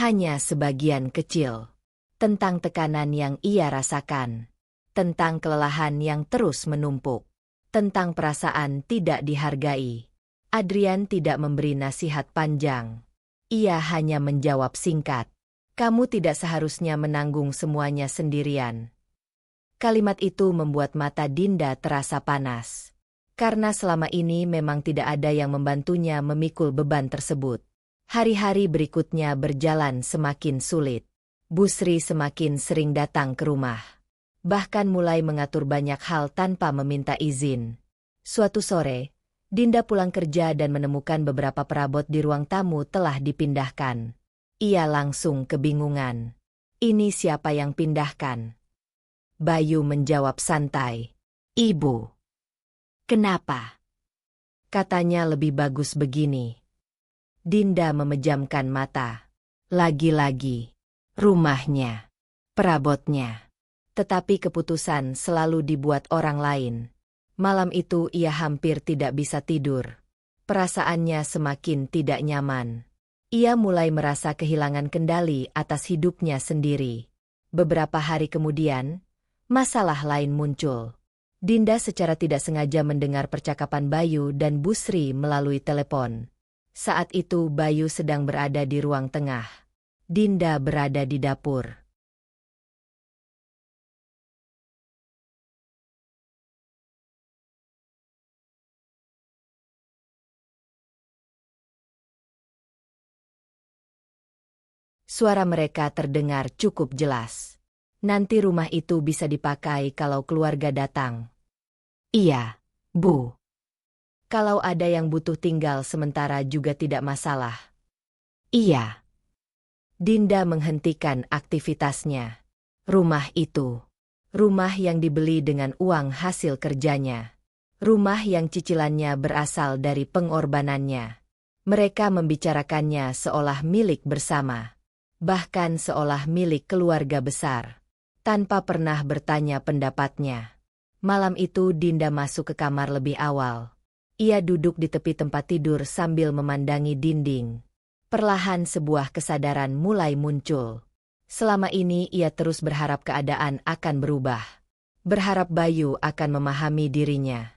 Hanya sebagian kecil. Tentang tekanan yang ia rasakan. Tentang kelelahan yang terus menumpuk. Tentang perasaan tidak dihargai. Adrian tidak memberi nasihat panjang. Ia hanya menjawab singkat. Kamu tidak seharusnya menanggung semuanya sendirian. Kalimat itu membuat mata Dinda terasa panas. Karena selama ini memang tidak ada yang membantunya memikul beban tersebut. Hari-hari berikutnya berjalan semakin sulit. Busri semakin sering datang ke rumah. Bahkan mulai mengatur banyak hal tanpa meminta izin. Suatu sore, Dinda pulang kerja dan menemukan beberapa perabot di ruang tamu telah dipindahkan. Ia langsung kebingungan. Ini siapa yang pindahkan? Bayu menjawab santai. Ibu. Kenapa? Katanya lebih bagus begini. Dinda memejamkan mata. Lagi-lagi. Rumahnya. Perabotnya. Tetapi keputusan selalu dibuat orang lain. Malam itu ia hampir tidak bisa tidur. Perasaannya semakin tidak nyaman. Ia mulai merasa kehilangan kendali atas hidupnya sendiri. Beberapa hari kemudian, masalah lain muncul. Dinda secara tidak sengaja mendengar percakapan Bayu dan Busri melalui telepon. Saat itu Bayu sedang berada di ruang tengah. Dinda berada di dapur. Suara mereka terdengar cukup jelas. Nanti rumah itu bisa dipakai kalau keluarga datang. Iya, Bu. Kalau ada yang butuh tinggal sementara juga tidak masalah. Iya. Dinda menghentikan aktivitasnya. Rumah itu. Rumah yang dibeli dengan uang hasil kerjanya. Rumah yang cicilannya berasal dari pengorbanannya. Mereka membicarakannya seolah milik bersama. Bahkan seolah milik keluarga besar. Tanpa pernah bertanya pendapatnya. Malam itu Dinda masuk ke kamar lebih awal. Ia duduk di tepi tempat tidur sambil memandangi dinding. Perlahan sebuah kesadaran mulai muncul. Selama ini ia terus berharap keadaan akan berubah. Berharap Bayu akan memahami dirinya.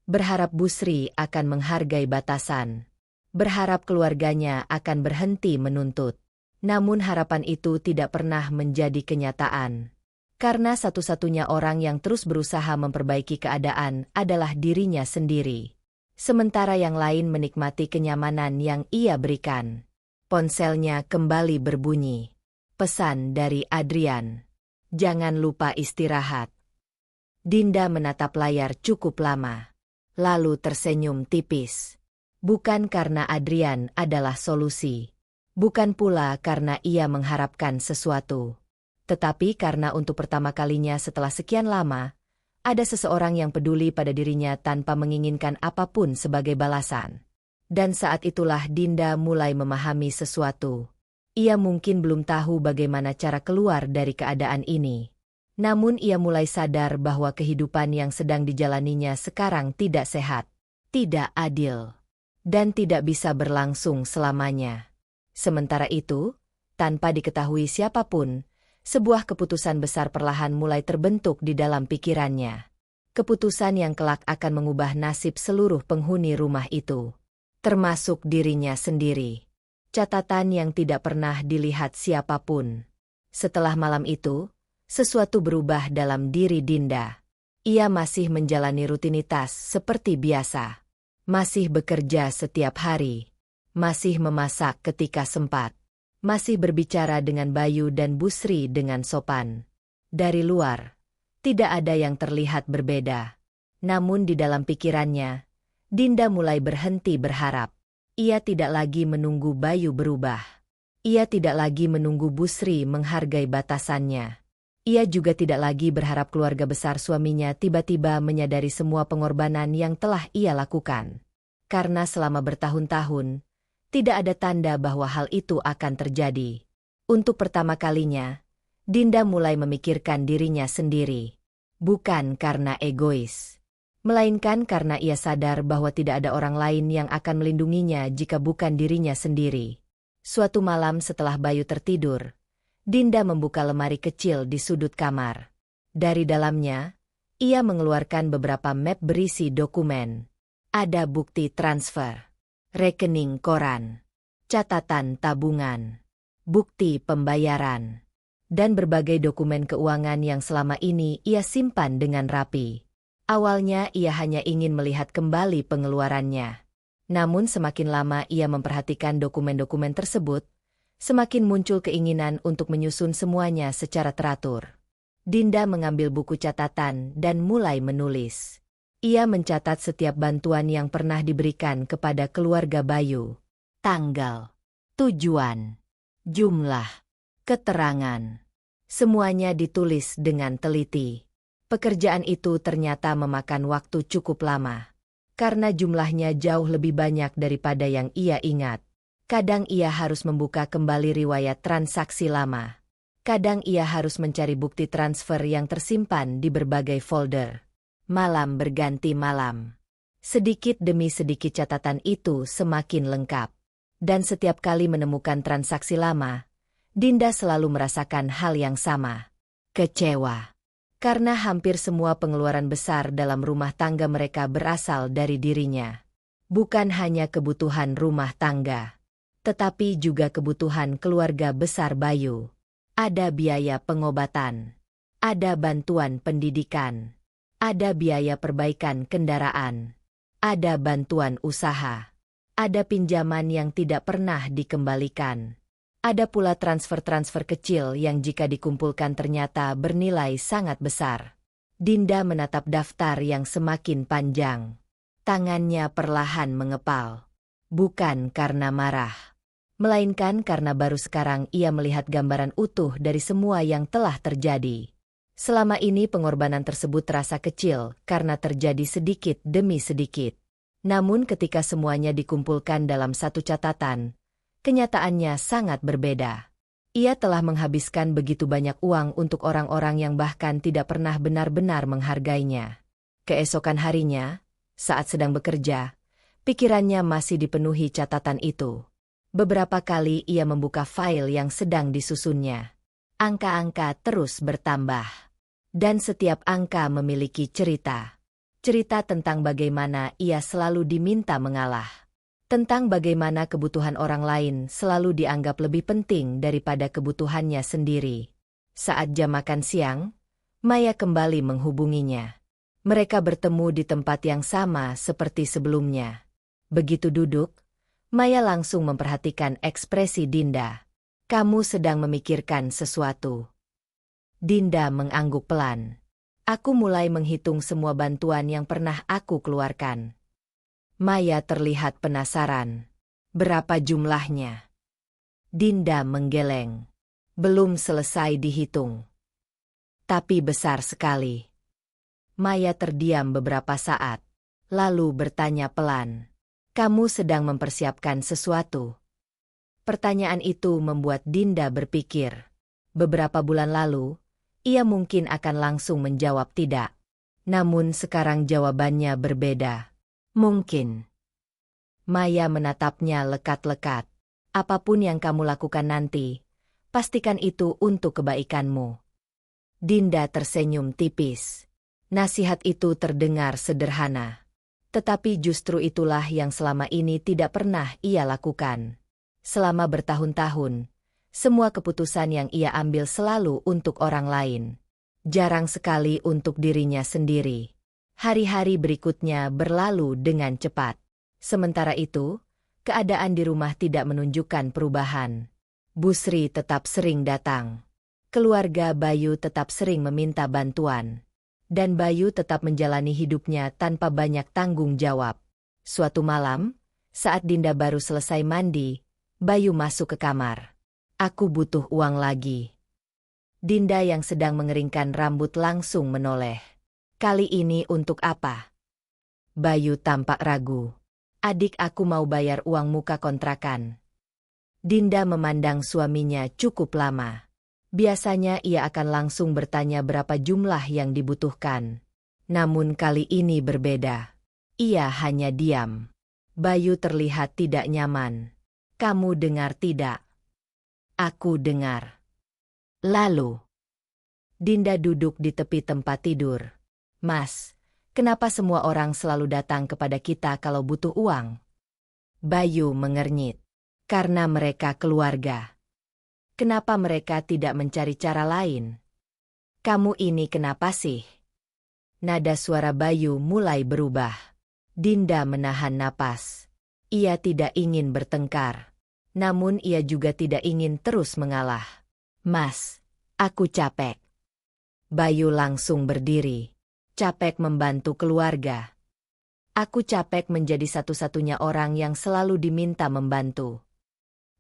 Berharap Busri akan menghargai batasan. Berharap keluarganya akan berhenti menuntut. Namun harapan itu tidak pernah menjadi kenyataan. Karena satu-satunya orang yang terus berusaha memperbaiki keadaan adalah dirinya sendiri. Sementara yang lain menikmati kenyamanan yang ia berikan. Ponselnya kembali berbunyi. Pesan dari Adrian. Jangan lupa istirahat. Dinda menatap layar cukup lama. Lalu tersenyum tipis. Bukan karena Adrian adalah solusi. Bukan pula karena ia mengharapkan sesuatu. Tetapi karena untuk pertama kalinya setelah sekian lama, ada seseorang yang peduli pada dirinya tanpa menginginkan apapun sebagai balasan. Dan saat itulah Dinda mulai memahami sesuatu. Ia mungkin belum tahu bagaimana cara keluar dari keadaan ini. Namun ia mulai sadar bahwa kehidupan yang sedang dijalaninya sekarang tidak sehat, tidak adil, dan tidak bisa berlangsung selamanya. Sementara itu, tanpa diketahui siapapun, sebuah keputusan besar perlahan mulai terbentuk di dalam pikirannya. Keputusan yang kelak akan mengubah nasib seluruh penghuni rumah itu. Termasuk dirinya sendiri. Catatan yang tidak pernah dilihat siapapun. Setelah malam itu, sesuatu berubah dalam diri Dinda. Ia masih menjalani rutinitas seperti biasa. Masih bekerja setiap hari. Masih memasak ketika sempat. Masih berbicara dengan Bayu dan Busri dengan sopan. Dari luar, tidak ada yang terlihat berbeda. Namun di dalam pikirannya, Dinda mulai berhenti berharap. Ia tidak lagi menunggu Bayu berubah. Ia tidak lagi menunggu Busri menghargai batasannya. Ia juga tidak lagi berharap keluarga besar suaminya tiba-tiba menyadari semua pengorbanan yang telah ia lakukan. Karena selama bertahun-tahun, tidak ada tanda bahwa hal itu akan terjadi. Untuk pertama kalinya, Dinda mulai memikirkan dirinya sendiri. Bukan karena egois. Melainkan karena ia sadar bahwa tidak ada orang lain yang akan melindunginya jika bukan dirinya sendiri. Suatu malam setelah Bayu tertidur, Dinda membuka lemari kecil di sudut kamar. Dari dalamnya, ia mengeluarkan beberapa map berisi dokumen. Ada bukti transfer, rekening koran, catatan tabungan, bukti pembayaran, dan berbagai dokumen keuangan yang selama ini ia simpan dengan rapi. Awalnya ia hanya ingin melihat kembali pengeluarannya. Namun semakin lama ia memperhatikan dokumen-dokumen tersebut, semakin muncul keinginan untuk menyusun semuanya secara teratur. Dinda mengambil buku catatan dan mulai menulis. Ia mencatat setiap bantuan yang pernah diberikan kepada keluarga Bayu. Tanggal, tujuan, jumlah, keterangan. Semuanya ditulis dengan teliti. Pekerjaan itu ternyata memakan waktu cukup lama. Karena jumlahnya jauh lebih banyak daripada yang ia ingat. Kadang ia harus membuka kembali riwayat transaksi lama. Kadang ia harus mencari bukti transfer yang tersimpan di berbagai folder. Malam berganti malam. Sedikit demi sedikit catatan itu semakin lengkap. Dan setiap kali menemukan transaksi lama, Dinda selalu merasakan hal yang sama. Kecewa. Karena hampir semua pengeluaran besar dalam rumah tangga mereka berasal dari dirinya. Bukan hanya kebutuhan rumah tangga, tetapi juga kebutuhan keluarga besar Bayu. Ada biaya pengobatan, ada bantuan pendidikan, ada biaya perbaikan kendaraan, ada bantuan usaha, ada pinjaman yang tidak pernah dikembalikan. Ada pula transfer-transfer kecil yang jika dikumpulkan ternyata bernilai sangat besar. Dinda menatap daftar yang semakin panjang. Tangannya perlahan mengepal. Bukan karena marah, melainkan karena baru sekarang ia melihat gambaran utuh dari semua yang telah terjadi. Selama ini pengorbanan tersebut terasa kecil karena terjadi sedikit demi sedikit. Namun ketika semuanya dikumpulkan dalam satu catatan, kenyataannya sangat berbeda. Ia telah menghabiskan begitu banyak uang untuk orang-orang yang bahkan tidak pernah benar-benar menghargainya. Keesokan harinya, saat sedang bekerja, pikirannya masih dipenuhi catatan itu. Beberapa kali ia membuka file yang sedang disusunnya. Angka-angka terus bertambah. Dan setiap angka memiliki cerita. Cerita tentang bagaimana ia selalu diminta mengalah. Tentang bagaimana kebutuhan orang lain selalu dianggap lebih penting daripada kebutuhannya sendiri. Saat jam makan siang, Maya kembali menghubunginya. Mereka bertemu di tempat yang sama seperti sebelumnya. Begitu duduk, Maya langsung memperhatikan ekspresi Dinda. "Kamu sedang memikirkan sesuatu?" Dinda mengangguk pelan. "Aku mulai menghitung semua bantuan yang pernah aku keluarkan." Maya terlihat penasaran. "Berapa jumlahnya?" Dinda menggeleng. "Belum selesai dihitung. Tapi besar sekali." Maya terdiam beberapa saat, lalu bertanya pelan. "Kamu sedang mempersiapkan sesuatu?" Pertanyaan itu membuat Dinda berpikir. Beberapa bulan lalu, ia mungkin akan langsung menjawab tidak. Namun sekarang jawabannya berbeda. "Mungkin." Maya menatapnya lekat-lekat. "Apapun yang kamu lakukan nanti, pastikan itu untuk kebaikanmu." Dinda tersenyum tipis. Nasihat itu terdengar sederhana. Tetapi justru itulah yang selama ini tidak pernah ia lakukan. Selama bertahun-tahun, semua keputusan yang ia ambil selalu untuk orang lain. Jarang sekali untuk dirinya sendiri. Hari-hari berikutnya berlalu dengan cepat. Sementara itu, keadaan di rumah tidak menunjukkan perubahan. Busri tetap sering datang. Keluarga Bayu tetap sering meminta bantuan. Dan Bayu tetap menjalani hidupnya tanpa banyak tanggung jawab. Suatu malam, saat Dinda baru selesai mandi, Bayu masuk ke kamar. "Aku butuh uang lagi." Dinda yang sedang mengeringkan rambut langsung menoleh. "Kali ini untuk apa?" Bayu tampak ragu. "Adik aku mau bayar uang muka kontrakan." Dinda memandang suaminya cukup lama. Biasanya ia akan langsung bertanya berapa jumlah yang dibutuhkan. Namun kali ini berbeda. Ia hanya diam. Bayu terlihat tidak nyaman. Kamu dengar tidak? Aku dengar. Lalu, Dinda duduk di tepi tempat tidur. Mas, kenapa semua orang selalu datang kepada kita kalau butuh uang? Bayu mengernyit. Karena mereka keluarga. Kenapa mereka tidak mencari cara lain? Kamu ini kenapa sih? Nada suara Bayu mulai berubah. Dinda menahan napas. Ia tidak ingin bertengkar. Namun ia juga tidak ingin terus mengalah. Mas, aku capek. Bayu langsung berdiri. Capek membantu keluarga. Aku capek menjadi satu-satunya orang yang selalu diminta membantu.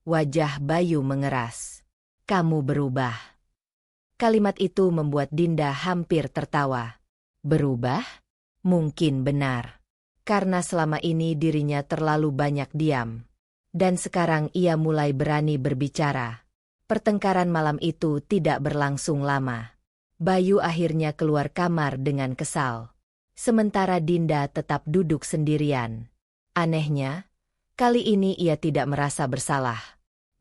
Wajah Bayu mengeras. Kamu berubah. Kalimat itu membuat Dinda hampir tertawa. Berubah? Mungkin benar. Karena selama ini dirinya terlalu banyak diam. Dan sekarang ia mulai berani berbicara. Pertengkaran malam itu tidak berlangsung lama. Bayu akhirnya keluar kamar dengan kesal. Sementara Dinda tetap duduk sendirian. Anehnya, kali ini ia tidak merasa bersalah.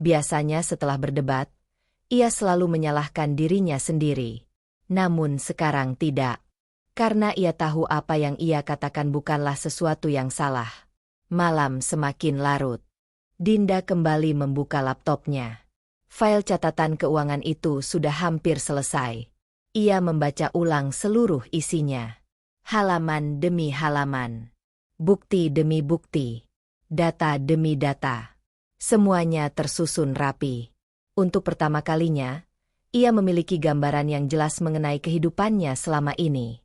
Biasanya setelah berdebat, ia selalu menyalahkan dirinya sendiri. Namun sekarang tidak. Karena ia tahu apa yang ia katakan bukanlah sesuatu yang salah. Malam semakin larut. Dinda kembali membuka laptopnya. File catatan keuangan itu sudah hampir selesai. Ia membaca ulang seluruh isinya. Halaman demi halaman. Bukti demi bukti. Data demi data. Semuanya tersusun rapi. Untuk pertama kalinya, ia memiliki gambaran yang jelas mengenai kehidupannya selama ini.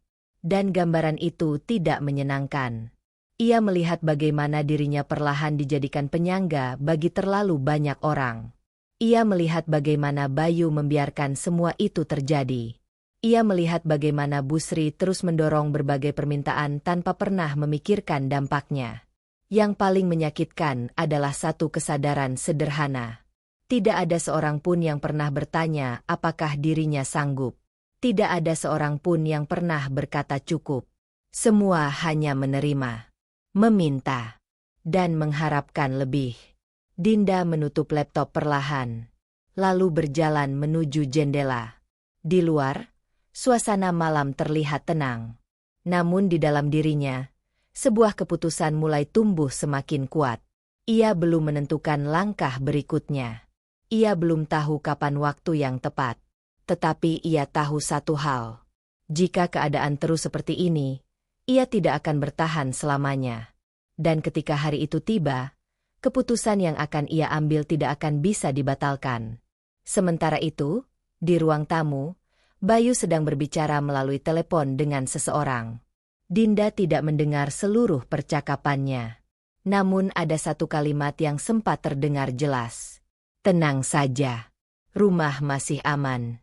Dan gambaran itu tidak menyenangkan. Ia melihat bagaimana dirinya perlahan dijadikan penyangga bagi terlalu banyak orang. Ia melihat bagaimana Bayu membiarkan semua itu terjadi. Ia melihat bagaimana Busri terus mendorong berbagai permintaan tanpa pernah memikirkan dampaknya. Yang paling menyakitkan adalah satu kesadaran sederhana. Tidak ada seorang pun yang pernah bertanya apakah dirinya sanggup. Tidak ada seorang pun yang pernah berkata cukup. Semua hanya menerima, meminta, dan mengharapkan lebih. Dinda menutup laptop perlahan, lalu berjalan menuju jendela. Di luar, suasana malam terlihat tenang. Namun di dalam dirinya, sebuah keputusan mulai tumbuh semakin kuat. Ia belum menentukan langkah berikutnya. Ia belum tahu kapan waktu yang tepat. Tetapi ia tahu satu hal. Jika keadaan terus seperti ini, ia tidak akan bertahan selamanya. Dan ketika hari itu tiba, keputusan yang akan ia ambil tidak akan bisa dibatalkan. Sementara itu, di ruang tamu, Bayu sedang berbicara melalui telepon dengan seseorang. Dinda tidak mendengar seluruh percakapannya. Namun ada satu kalimat yang sempat terdengar jelas. Tenang saja. Rumah masih aman.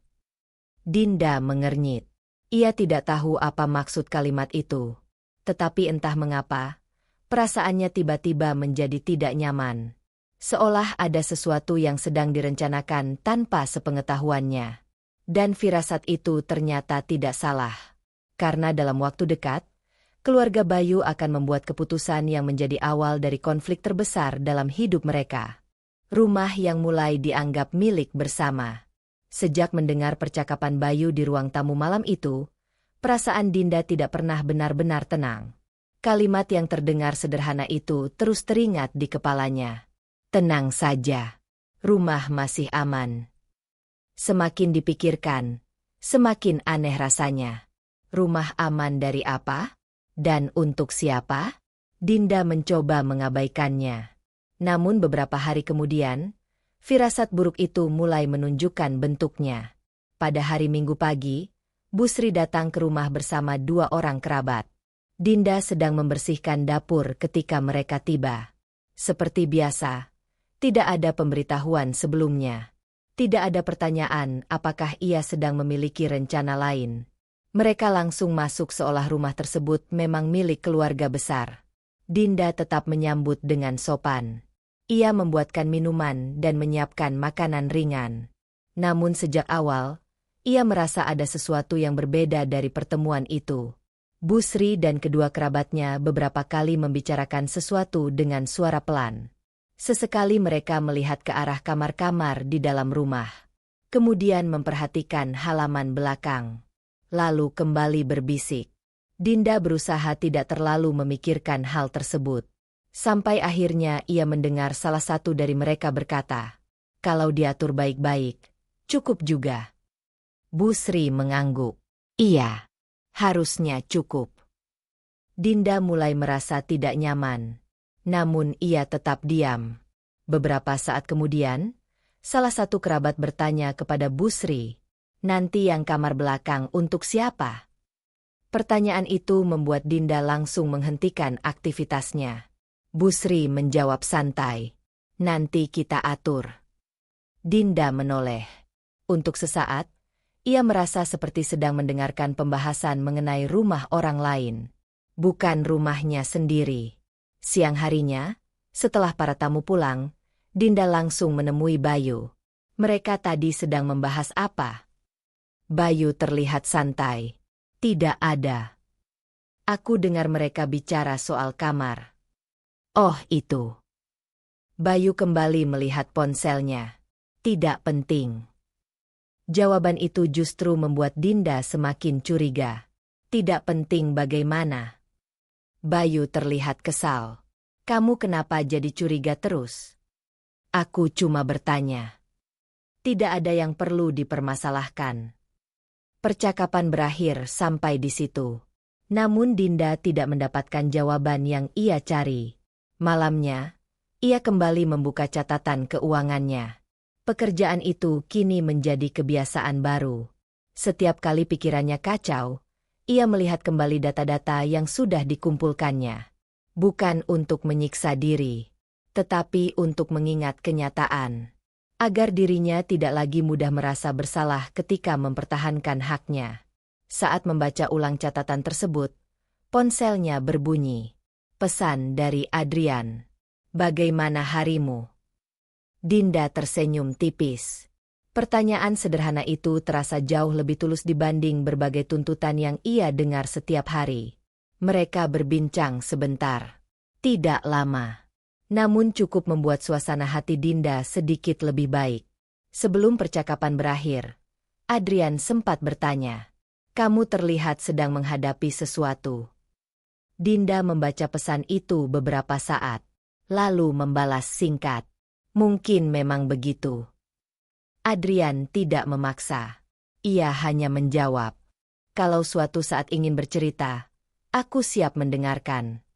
Dinda mengernyit. Ia tidak tahu apa maksud kalimat itu. Tetapi entah mengapa, perasaannya tiba-tiba menjadi tidak nyaman. Seolah ada sesuatu yang sedang direncanakan tanpa sepengetahuannya. Dan firasat itu ternyata tidak salah. Karena dalam waktu dekat, keluarga Bayu akan membuat keputusan yang menjadi awal dari konflik terbesar dalam hidup mereka. Rumah yang mulai dianggap milik bersama. Sejak mendengar percakapan Bayu di ruang tamu malam itu, perasaan Dinda tidak pernah benar-benar tenang. Kalimat yang terdengar sederhana itu terus teringat di kepalanya. Tenang saja. Rumah masih aman. Semakin dipikirkan, semakin aneh rasanya. Rumah aman dari apa? Dan untuk siapa? Dinda mencoba mengabaikannya. Namun beberapa hari kemudian, firasat buruk itu mulai menunjukkan bentuknya. Pada hari Minggu pagi, Busri datang ke rumah bersama 2 orang kerabat. Dinda sedang membersihkan dapur ketika mereka tiba. Seperti biasa, tidak ada pemberitahuan sebelumnya. Tidak ada pertanyaan apakah ia sedang memiliki rencana lain. Mereka langsung masuk seolah rumah tersebut memang milik keluarga besar. Dinda tetap menyambut dengan sopan. Ia membuatkan minuman dan menyiapkan makanan ringan. Namun sejak awal, ia merasa ada sesuatu yang berbeda dari pertemuan itu. Bu Sri dan kedua kerabatnya beberapa kali membicarakan sesuatu dengan suara pelan. Sesekali mereka melihat ke arah kamar-kamar di dalam rumah. Kemudian memperhatikan halaman belakang. Lalu kembali berbisik. Dinda berusaha tidak terlalu memikirkan hal tersebut. Sampai akhirnya ia mendengar salah satu dari mereka berkata, "Kalau diatur baik-baik, cukup juga." Bu Sri mengangguk. "Iya, harusnya cukup." Dinda mulai merasa tidak nyaman. Namun ia tetap diam. Beberapa saat kemudian, salah satu kerabat bertanya kepada Bu Sri, "Nanti yang kamar belakang untuk siapa?" Pertanyaan itu membuat Dinda langsung menghentikan aktivitasnya. Bu Sri menjawab santai, "Nanti kita atur." Dinda menoleh. Untuk sesaat, ia merasa seperti sedang mendengarkan pembahasan mengenai rumah orang lain, bukan rumahnya sendiri. Siang harinya, setelah para tamu pulang, Dinda langsung menemui Bayu. Mereka tadi sedang membahas apa? Bayu terlihat santai. "Tidak ada. Aku dengar mereka bicara soal kamar." "Oh itu." Bayu kembali melihat ponselnya. "Tidak penting." Jawaban itu justru membuat Dinda semakin curiga. "Tidak penting bagaimana?" Bayu terlihat kesal. "Kamu kenapa jadi curiga terus?" "Aku cuma bertanya. Tidak ada yang perlu dipermasalahkan." Percakapan berakhir sampai di situ. Namun Dinda tidak mendapatkan jawaban yang ia cari. Malamnya, ia kembali membuka catatan keuangannya. Pekerjaan itu kini menjadi kebiasaan baru. Setiap kali pikirannya kacau, ia melihat kembali data-data yang sudah dikumpulkannya. Bukan untuk menyiksa diri, tetapi untuk mengingat kenyataan. Agar dirinya tidak lagi mudah merasa bersalah ketika mempertahankan haknya. Saat membaca ulang catatan tersebut, ponselnya berbunyi. Pesan dari Adrian. "Bagaimana harimu?" Dinda tersenyum tipis. Pertanyaan sederhana itu terasa jauh lebih tulus dibanding berbagai tuntutan yang ia dengar setiap hari. Mereka berbincang sebentar. Tidak lama. Namun cukup membuat suasana hati Dinda sedikit lebih baik. Sebelum percakapan berakhir, Adrian sempat bertanya, "Kamu terlihat sedang menghadapi sesuatu." Dinda membaca pesan itu beberapa saat, lalu membalas singkat, "Mungkin memang begitu." Adrian tidak memaksa. Ia hanya menjawab, "Kalau suatu saat ingin bercerita, aku siap mendengarkan."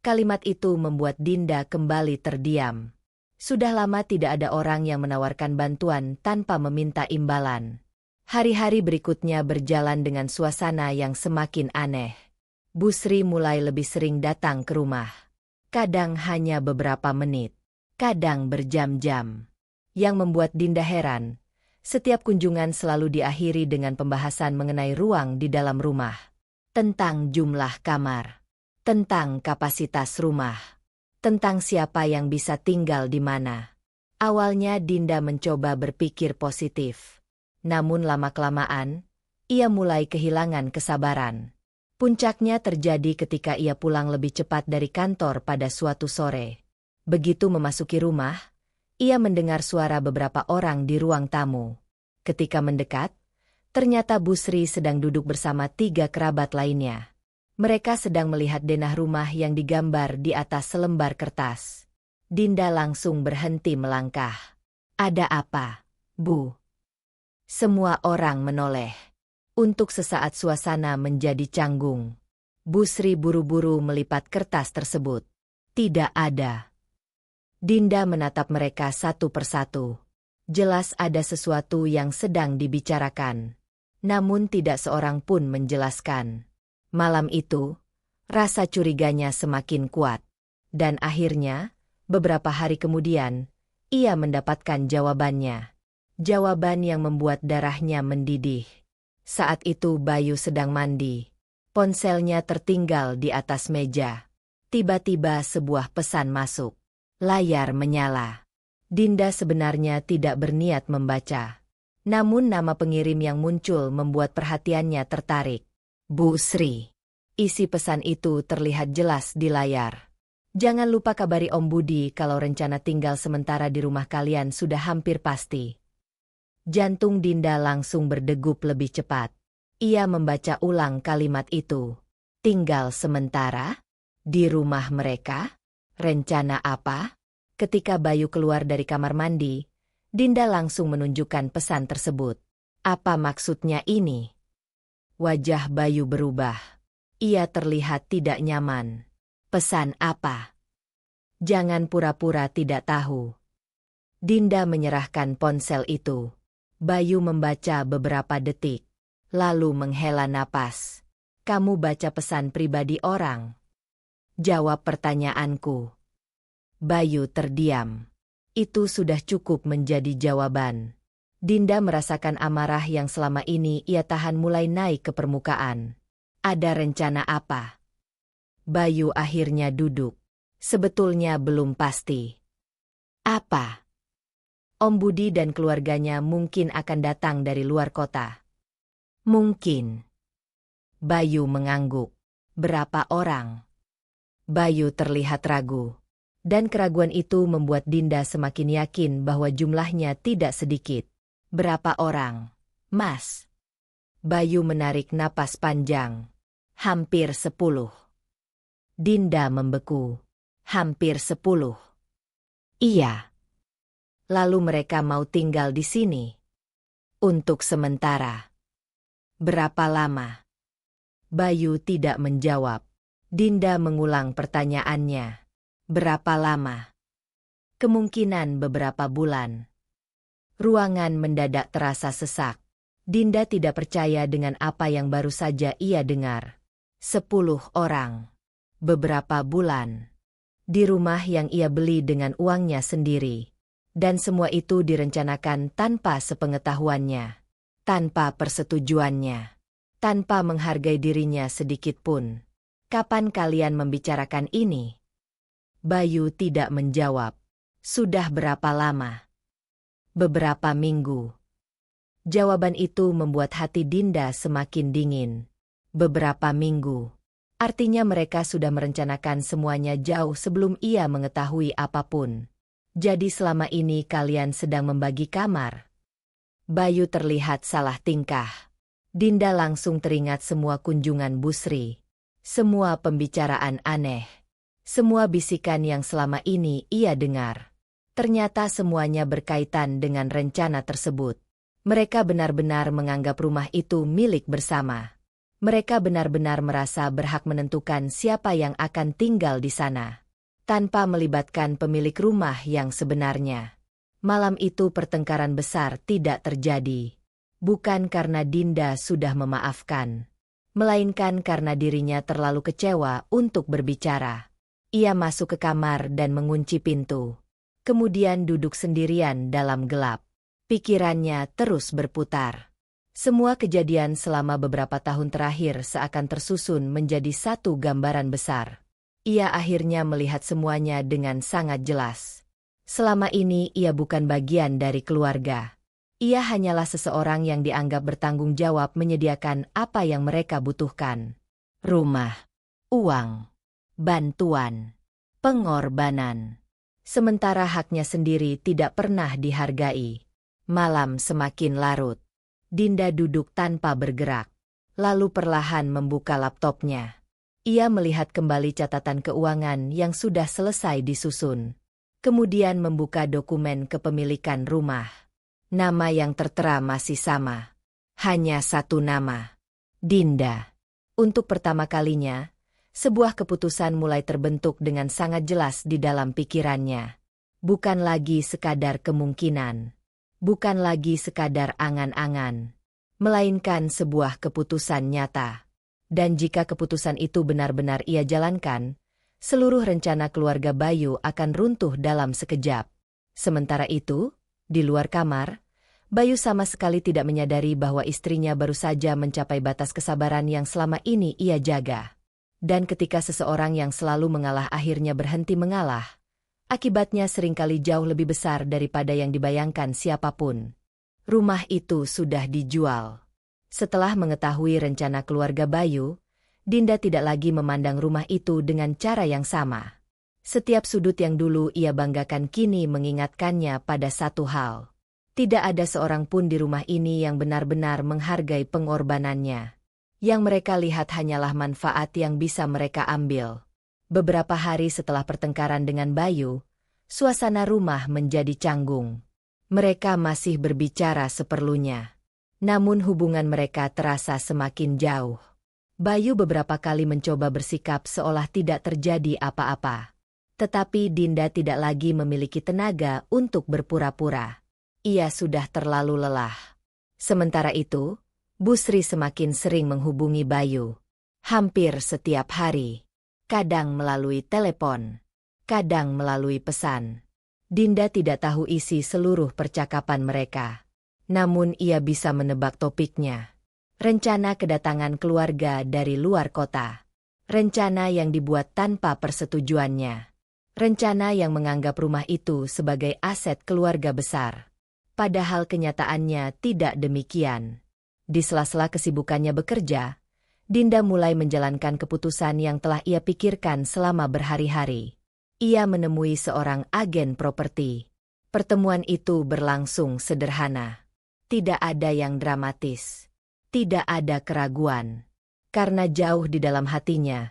Kalimat itu membuat Dinda kembali terdiam. Sudah lama tidak ada orang yang menawarkan bantuan tanpa meminta imbalan. Hari-hari berikutnya berjalan dengan suasana yang semakin aneh. Bu Sri mulai lebih sering datang ke rumah. Kadang hanya beberapa menit, kadang berjam-jam. Yang membuat Dinda heran, setiap kunjungan selalu diakhiri dengan pembahasan mengenai ruang di dalam rumah. Tentang jumlah kamar, tentang kapasitas rumah, tentang siapa yang bisa tinggal di mana. Awalnya Dinda mencoba berpikir positif. Namun lama-kelamaan, ia mulai kehilangan kesabaran. Puncaknya terjadi ketika ia pulang lebih cepat dari kantor pada suatu sore. Begitu memasuki rumah, ia mendengar suara beberapa orang di ruang tamu. Ketika mendekat, ternyata Bu Sri sedang duduk bersama 3 kerabat lainnya. Mereka sedang melihat denah rumah yang digambar di atas selembar kertas. Dinda langsung berhenti melangkah. "Ada apa, Bu?" Semua orang menoleh. Untuk sesaat suasana menjadi canggung. Bu Sri buru-buru melipat kertas tersebut. Tidak ada. Dinda menatap mereka satu persatu. Jelas ada sesuatu yang sedang dibicarakan. Namun tidak seorang pun menjelaskan. Malam itu, rasa curiganya semakin kuat. Dan akhirnya, beberapa hari kemudian, ia mendapatkan jawabannya. Jawaban yang membuat darahnya mendidih. Saat itu Bayu sedang mandi. Ponselnya tertinggal di atas meja. Tiba-tiba sebuah pesan masuk. Layar menyala. Dinda sebenarnya tidak berniat membaca. Namun nama pengirim yang muncul membuat perhatiannya tertarik. Bu Sri. Isi pesan itu terlihat jelas di layar. Jangan lupa kabari Om Budi kalau rencana tinggal sementara di rumah kalian sudah hampir pasti. Jantung Dinda langsung berdegup lebih cepat. Ia membaca ulang kalimat itu. Tinggal sementara? Di rumah mereka? Rencana apa? Ketika Bayu keluar dari kamar mandi, Dinda langsung menunjukkan pesan tersebut. Apa maksudnya ini? Wajah Bayu berubah. Ia terlihat tidak nyaman. Pesan apa? Jangan pura-pura tidak tahu. Dinda menyerahkan ponsel itu. Bayu membaca beberapa detik, lalu menghela napas. Kamu baca pesan pribadi orang? Jawab pertanyaanku. Bayu terdiam. Itu sudah cukup menjadi jawaban. Dinda merasakan amarah yang selama ini ia tahan mulai naik ke permukaan. Ada rencana apa? Bayu akhirnya duduk. Sebetulnya belum pasti. Apa? Om Budi dan keluarganya mungkin akan datang dari luar kota. Mungkin. Bayu mengangguk. Berapa orang? Bayu terlihat ragu. Dan keraguan itu membuat Dinda semakin yakin bahwa jumlahnya tidak sedikit. Berapa orang, Mas? Bayu menarik napas panjang. Hampir 10. Dinda membeku. Hampir 10. Iya. Lalu mereka mau tinggal di sini? Untuk sementara. Berapa lama? Bayu tidak menjawab. Dinda mengulang pertanyaannya. Berapa lama? Kemungkinan beberapa bulan. Ruangan mendadak terasa sesak. Dinda tidak percaya dengan apa yang baru saja ia dengar. 10 orang. Beberapa bulan. Di rumah yang ia beli dengan uangnya sendiri. Dan semua itu direncanakan tanpa sepengetahuannya. Tanpa persetujuannya. Tanpa menghargai dirinya sedikit pun. Kapan kalian membicarakan ini? Bayu tidak menjawab. Sudah berapa lama? Beberapa minggu. Jawaban itu membuat hati Dinda semakin dingin. Beberapa minggu. Artinya mereka sudah merencanakan semuanya jauh sebelum ia mengetahui apapun. Jadi selama ini kalian sedang membagi kamar? Bayu terlihat salah tingkah. Dinda langsung teringat semua kunjungan Busri. Semua pembicaraan aneh. Semua bisikan yang selama ini ia dengar. Ternyata semuanya berkaitan dengan rencana tersebut. Mereka benar-benar menganggap rumah itu milik bersama. Mereka benar-benar merasa berhak menentukan siapa yang akan tinggal di sana. Tanpa melibatkan pemilik rumah yang sebenarnya. Malam itu pertengkaran besar tidak terjadi. Bukan karena Dinda sudah memaafkan. Melainkan karena dirinya terlalu kecewa untuk berbicara. Ia masuk ke kamar dan mengunci pintu. Kemudian duduk sendirian dalam gelap. Pikirannya terus berputar. Semua kejadian selama beberapa tahun terakhir seakan tersusun menjadi satu gambaran besar. Ia akhirnya melihat semuanya dengan sangat jelas. Selama ini ia bukan bagian dari keluarga. Ia hanyalah seseorang yang dianggap bertanggung jawab menyediakan apa yang mereka butuhkan. Rumah, uang, bantuan, pengorbanan. Sementara haknya sendiri tidak pernah dihargai. Malam semakin larut. Dinda duduk tanpa bergerak. Lalu perlahan membuka laptopnya. Ia melihat kembali catatan keuangan yang sudah selesai disusun. Kemudian membuka dokumen kepemilikan rumah. Nama yang tertera masih sama. Hanya satu nama. Dinda. Untuk pertama kalinya, sebuah keputusan mulai terbentuk dengan sangat jelas di dalam pikirannya. Bukan lagi sekadar kemungkinan. Bukan lagi sekadar angan-angan. Melainkan sebuah keputusan nyata. Dan jika keputusan itu benar-benar ia jalankan, seluruh rencana keluarga Bayu akan runtuh dalam sekejap. Sementara itu, di luar kamar, Bayu sama sekali tidak menyadari bahwa istrinya baru saja mencapai batas kesabaran yang selama ini ia jaga. Dan ketika seseorang yang selalu mengalah akhirnya berhenti mengalah, akibatnya seringkali jauh lebih besar daripada yang dibayangkan siapapun. Rumah itu sudah dijual. Setelah mengetahui rencana keluarga Bayu, Dinda tidak lagi memandang rumah itu dengan cara yang sama. Setiap sudut yang dulu ia banggakan kini mengingatkannya pada satu hal. Tidak ada seorang pun di rumah ini yang benar-benar menghargai pengorbanannya. Yang mereka lihat hanyalah manfaat yang bisa mereka ambil. Beberapa hari setelah pertengkaran dengan Bayu, suasana rumah menjadi canggung. Mereka masih berbicara seperlunya. Namun hubungan mereka terasa semakin jauh. Bayu beberapa kali mencoba bersikap seolah tidak terjadi apa-apa. Tetapi Dinda tidak lagi memiliki tenaga untuk berpura-pura. Ia sudah terlalu lelah. Sementara itu, Bu Sri semakin sering menghubungi Bayu. Hampir setiap hari. Kadang melalui telepon, kadang melalui pesan. Dinda tidak tahu isi seluruh percakapan mereka. Namun ia bisa menebak topiknya. Rencana kedatangan keluarga dari luar kota. Rencana yang dibuat tanpa persetujuannya. Rencana yang menganggap rumah itu sebagai aset keluarga besar. Padahal kenyataannya tidak demikian. Di sela-sela kesibukannya bekerja, Dinda mulai menjalankan keputusan yang telah ia pikirkan selama berhari-hari. Ia menemui seorang agen properti. Pertemuan itu berlangsung sederhana. Tidak ada yang dramatis. Tidak ada keraguan. Karena jauh di dalam hatinya,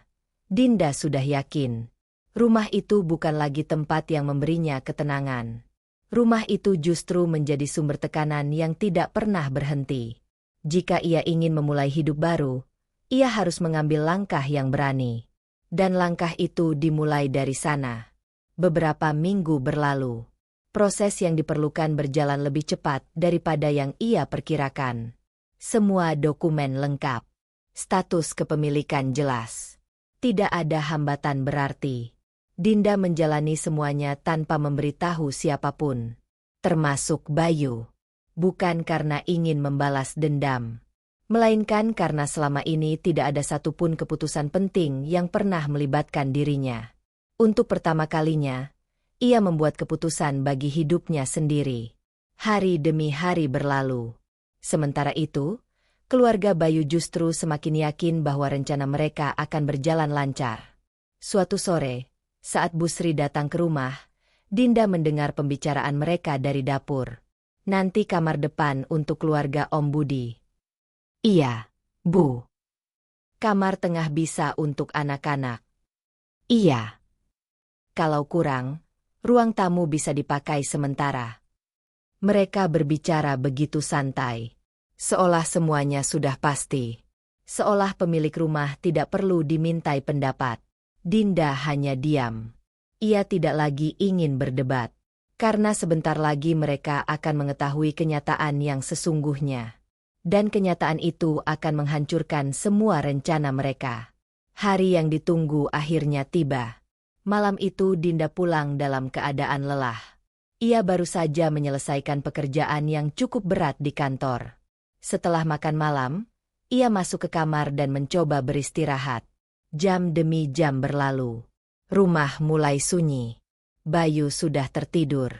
Dinda sudah yakin. Rumah itu bukan lagi tempat yang memberinya ketenangan. Rumah itu justru menjadi sumber tekanan yang tidak pernah berhenti. Jika ia ingin memulai hidup baru, ia harus mengambil langkah yang berani. Dan langkah itu dimulai dari sana. Beberapa minggu berlalu. Proses yang diperlukan berjalan lebih cepat daripada yang ia perkirakan. Semua dokumen lengkap. Status kepemilikan jelas. Tidak ada hambatan berarti. Dinda menjalani semuanya tanpa memberitahu siapapun. Termasuk Bayu. Bukan karena ingin membalas dendam. Melainkan karena selama ini tidak ada satupun keputusan penting yang pernah melibatkan dirinya. Untuk pertama kalinya, ia membuat keputusan bagi hidupnya sendiri. Hari demi hari berlalu. Sementara itu, keluarga Bayu justru semakin yakin bahwa rencana mereka akan berjalan lancar. Suatu sore, saat Bu Sri datang ke rumah, Dinda mendengar pembicaraan mereka dari dapur. Nanti kamar depan untuk keluarga Om Budi. Iya, Bu. Kamar tengah bisa untuk anak-anak. Iya. Kalau kurang, ruang tamu bisa dipakai sementara. Mereka berbicara begitu santai. Seolah semuanya sudah pasti. Seolah pemilik rumah tidak perlu dimintai pendapat. Dinda hanya diam. Ia tidak lagi ingin berdebat. Karena sebentar lagi mereka akan mengetahui kenyataan yang sesungguhnya. Dan kenyataan itu akan menghancurkan semua rencana mereka. Hari yang ditunggu akhirnya tiba. Malam itu Dinda pulang dalam keadaan lelah. Ia baru saja menyelesaikan pekerjaan yang cukup berat di kantor. Setelah makan malam, ia masuk ke kamar dan mencoba beristirahat. Jam demi jam berlalu. Rumah mulai sunyi. Bayu sudah tertidur.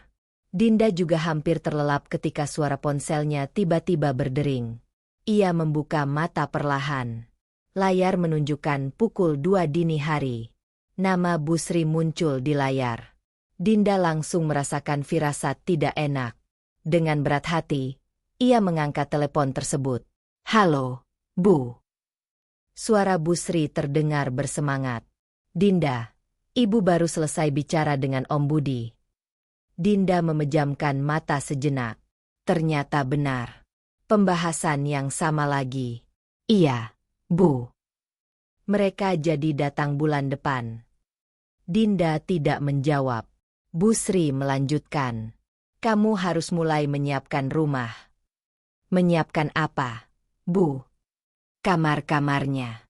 Dinda juga hampir terlelap ketika suara ponselnya tiba-tiba berdering. Ia membuka mata perlahan. Layar menunjukkan pukul 2 dini hari. Nama Bu Sri muncul di layar. Dinda langsung merasakan firasat tidak enak. Dengan berat hati, ia mengangkat telepon tersebut. Halo, Bu. Suara Bu Sri terdengar bersemangat. Dinda, Ibu baru selesai bicara dengan Om Budi. Dinda memejamkan mata sejenak. Ternyata benar. Pembahasan yang sama lagi. Iya, Bu. Mereka jadi datang bulan depan. Dinda tidak menjawab. Bu Sri melanjutkan. Kamu harus mulai menyiapkan rumah. Menyiapkan apa, Bu? Kamar-kamarnya.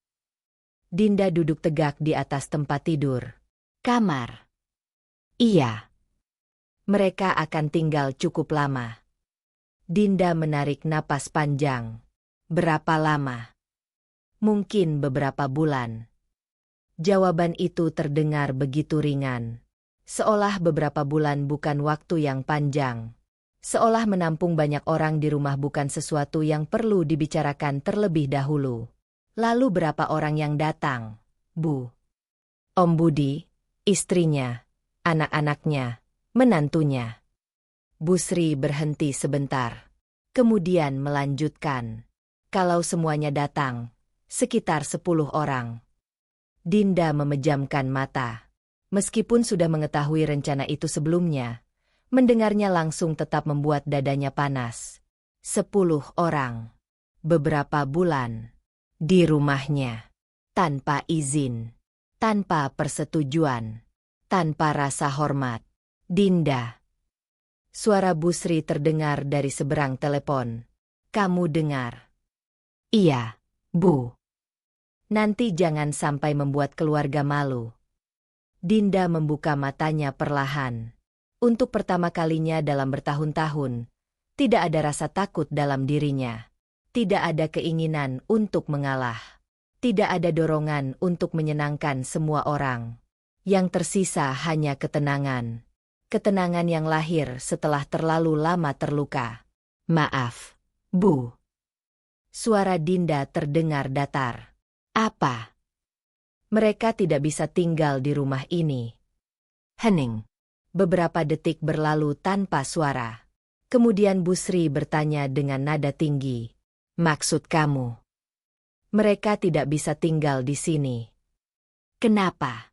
Dinda duduk tegak di atas tempat tidur. Kamar. Iya. Mereka akan tinggal cukup lama. Dinda menarik napas panjang. Berapa lama? Mungkin beberapa bulan. Jawaban itu terdengar begitu ringan. Seolah beberapa bulan bukan waktu yang panjang. Seolah menampung banyak orang di rumah bukan sesuatu yang perlu dibicarakan terlebih dahulu. Lalu berapa orang yang datang, Bu? Om Budi, istrinya, anak-anaknya, menantunya. Bu Sri berhenti sebentar. Kemudian melanjutkan. Kalau semuanya datang, sekitar 10 orang. Dinda memejamkan mata. Meskipun sudah mengetahui rencana itu sebelumnya, mendengarnya langsung tetap membuat dadanya panas. 10 orang. Beberapa bulan. Di rumahnya. Tanpa izin. Tanpa persetujuan. Tanpa rasa hormat. Dinda. Suara Bu Sri terdengar dari seberang telepon. Kamu dengar? Iya, Bu. Nanti jangan sampai membuat keluarga malu. Dinda membuka matanya perlahan. Untuk pertama kalinya dalam bertahun-tahun, tidak ada rasa takut dalam dirinya. Tidak ada keinginan untuk mengalah. Tidak ada dorongan untuk menyenangkan semua orang. Yang tersisa hanya ketenangan. Ketenangan yang lahir setelah terlalu lama terluka. Maaf, Bu. Suara Dinda terdengar datar. Apa? Mereka tidak bisa tinggal di rumah ini. Hening. Beberapa detik berlalu tanpa suara. Kemudian Bu Sri bertanya dengan nada tinggi. Maksud kamu? Mereka tidak bisa tinggal di sini. Kenapa?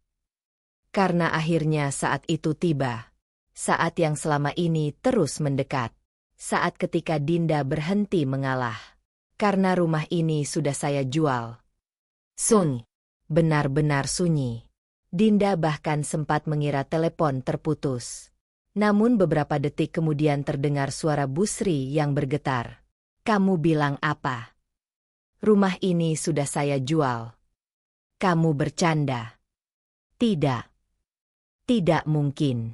Karena akhirnya saat itu tiba. Saat yang selama ini terus mendekat. Saat ketika Dinda berhenti mengalah. Karena rumah ini sudah saya jual. Sunyi. Benar-benar sunyi. Dinda bahkan sempat mengira telepon terputus. Namun beberapa detik kemudian terdengar suara Bu Sri yang bergetar. Kamu bilang apa? Rumah ini sudah saya jual. Kamu bercanda. Tidak. Tidak mungkin.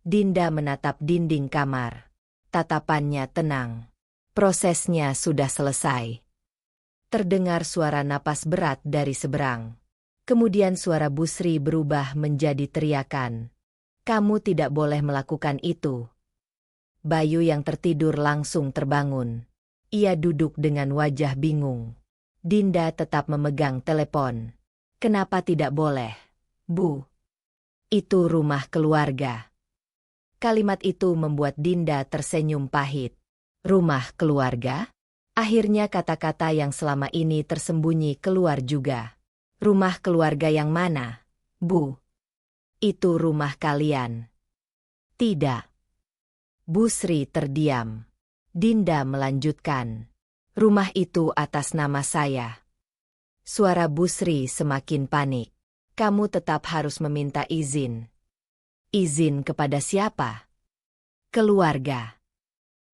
Dinda menatap dinding kamar. Tatapannya tenang. Prosesnya sudah selesai. Terdengar suara napas berat dari seberang. Kemudian suara Bu Sri berubah menjadi teriakan. Kamu tidak boleh melakukan itu. Bayu yang tertidur langsung terbangun. Ia duduk dengan wajah bingung. Dinda tetap memegang telepon. Kenapa tidak boleh, Bu? Itu rumah keluarga. Kalimat itu membuat Dinda tersenyum pahit. Rumah keluarga? Akhirnya kata-kata yang selama ini tersembunyi keluar juga. Rumah keluarga yang mana, Bu? Itu rumah kalian. Tidak. Bu Sri terdiam. Dinda melanjutkan. Rumah itu atas nama saya. Suara Bu Sri semakin panik. Kamu tetap harus meminta izin. Izin kepada siapa? Keluarga.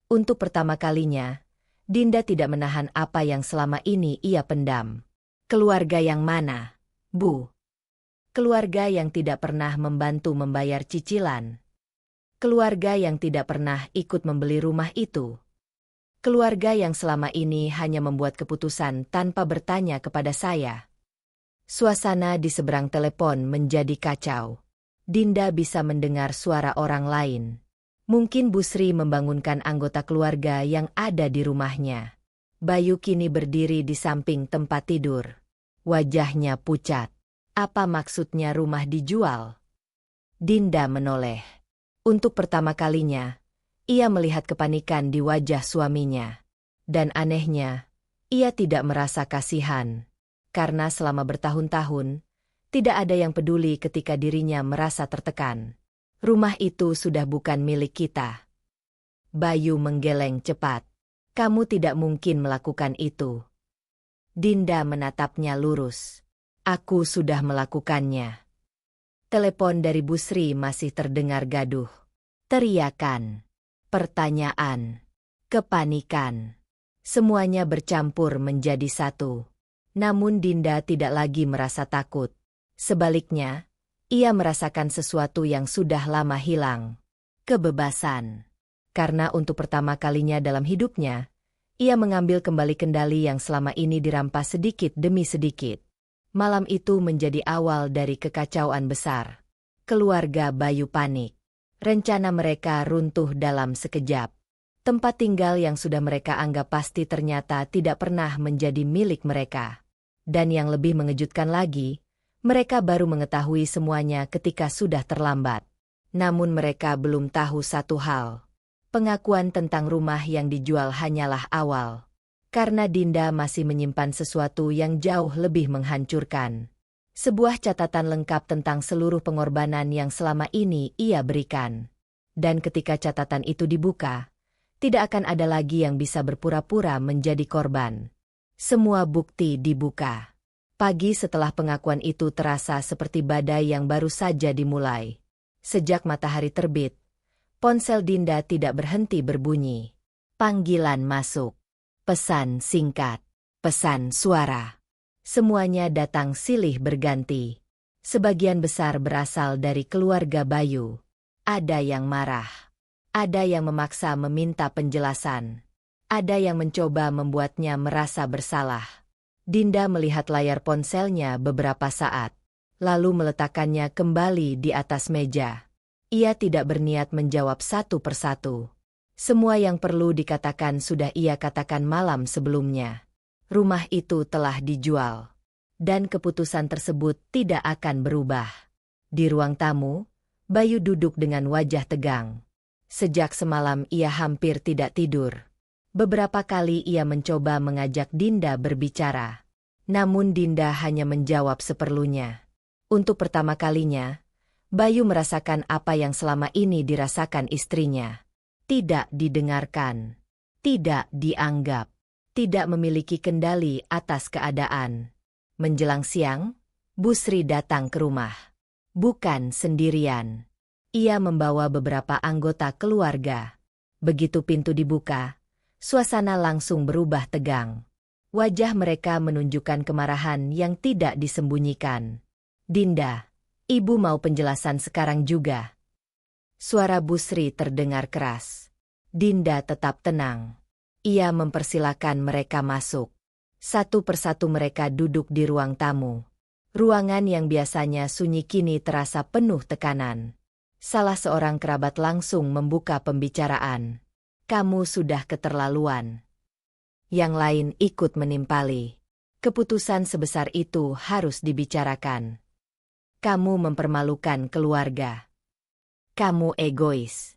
Untuk pertama kalinya, Dinda tidak menahan apa yang selama ini ia pendam. Keluarga yang mana, Bu? Keluarga yang tidak pernah membantu membayar cicilan. Keluarga yang tidak pernah ikut membeli rumah itu. Keluarga yang selama ini hanya membuat keputusan tanpa bertanya kepada saya. Suasana di seberang telepon menjadi kacau. Dinda bisa mendengar suara orang lain. Mungkin Bu Sri membangunkan anggota keluarga yang ada di rumahnya. Bayu kini berdiri di samping tempat tidur. Wajahnya pucat. Apa maksudnya rumah dijual? Dinda menoleh. Untuk pertama kalinya, ia melihat kepanikan di wajah suaminya. Dan anehnya, ia tidak merasa kasihan. Karena selama bertahun-tahun, tidak ada yang peduli ketika dirinya merasa tertekan. Rumah itu sudah bukan milik kita. Bayu menggeleng cepat. Kamu tidak mungkin melakukan itu. Dinda menatapnya lurus. Aku sudah melakukannya. Telepon dari Bu Sri masih terdengar gaduh. Teriakan. Pertanyaan, kepanikan, semuanya bercampur menjadi satu. Namun Dinda tidak lagi merasa takut. Sebaliknya, ia merasakan sesuatu yang sudah lama hilang. Kebebasan. Karena untuk pertama kalinya dalam hidupnya, ia mengambil kembali kendali yang selama ini dirampas sedikit demi sedikit. Malam itu menjadi awal dari kekacauan besar. Keluarga Bayu panik. Rencana mereka runtuh dalam sekejap. Tempat tinggal yang sudah mereka anggap pasti ternyata tidak pernah menjadi milik mereka. Dan yang lebih mengejutkan lagi, mereka baru mengetahui semuanya ketika sudah terlambat. Namun mereka belum tahu satu hal. Pengakuan tentang rumah yang dijual hanyalah awal. Karena Dinda masih menyimpan sesuatu yang jauh lebih menghancurkan. Sebuah catatan lengkap tentang seluruh pengorbanan yang selama ini ia berikan. Dan ketika catatan itu dibuka, tidak akan ada lagi yang bisa berpura-pura menjadi korban. Semua bukti dibuka. Pagi setelah pengakuan itu terasa seperti badai yang baru saja dimulai. Sejak matahari terbit, ponsel Dinda tidak berhenti berbunyi. Panggilan masuk. Pesan singkat. Pesan suara. Semuanya datang silih berganti. Sebagian besar berasal dari keluarga Bayu. Ada yang marah. Ada yang memaksa meminta penjelasan. Ada yang mencoba membuatnya merasa bersalah. Dinda melihat layar ponselnya beberapa saat, lalu meletakkannya kembali di atas meja. Ia tidak berniat menjawab satu persatu. Semua yang perlu dikatakan sudah ia katakan malam sebelumnya. Rumah itu telah dijual. Dan keputusan tersebut tidak akan berubah. Di ruang tamu, Bayu duduk dengan wajah tegang. Sejak semalam ia hampir tidak tidur. Beberapa kali ia mencoba mengajak Dinda berbicara. Namun Dinda hanya menjawab seperlunya. Untuk pertama kalinya, Bayu merasakan apa yang selama ini dirasakan istrinya. Tidak didengarkan. Tidak dianggap. Tidak memiliki kendali atas keadaan. Menjelang siang, Busri datang ke rumah. Bukan sendirian. Ia membawa beberapa anggota keluarga. Begitu pintu dibuka, suasana langsung berubah tegang. Wajah mereka menunjukkan kemarahan yang tidak disembunyikan. Dinda, ibu mau penjelasan sekarang juga. Suara Busri terdengar keras. Dinda tetap tenang. Ia mempersilakan mereka masuk. Satu persatu mereka duduk di ruang tamu. Ruangan yang biasanya sunyi kini terasa penuh tekanan. Salah seorang kerabat langsung membuka pembicaraan. Kamu sudah keterlaluan. Yang lain ikut menimpali. Keputusan sebesar itu harus dibicarakan. Kamu mempermalukan keluarga. Kamu egois.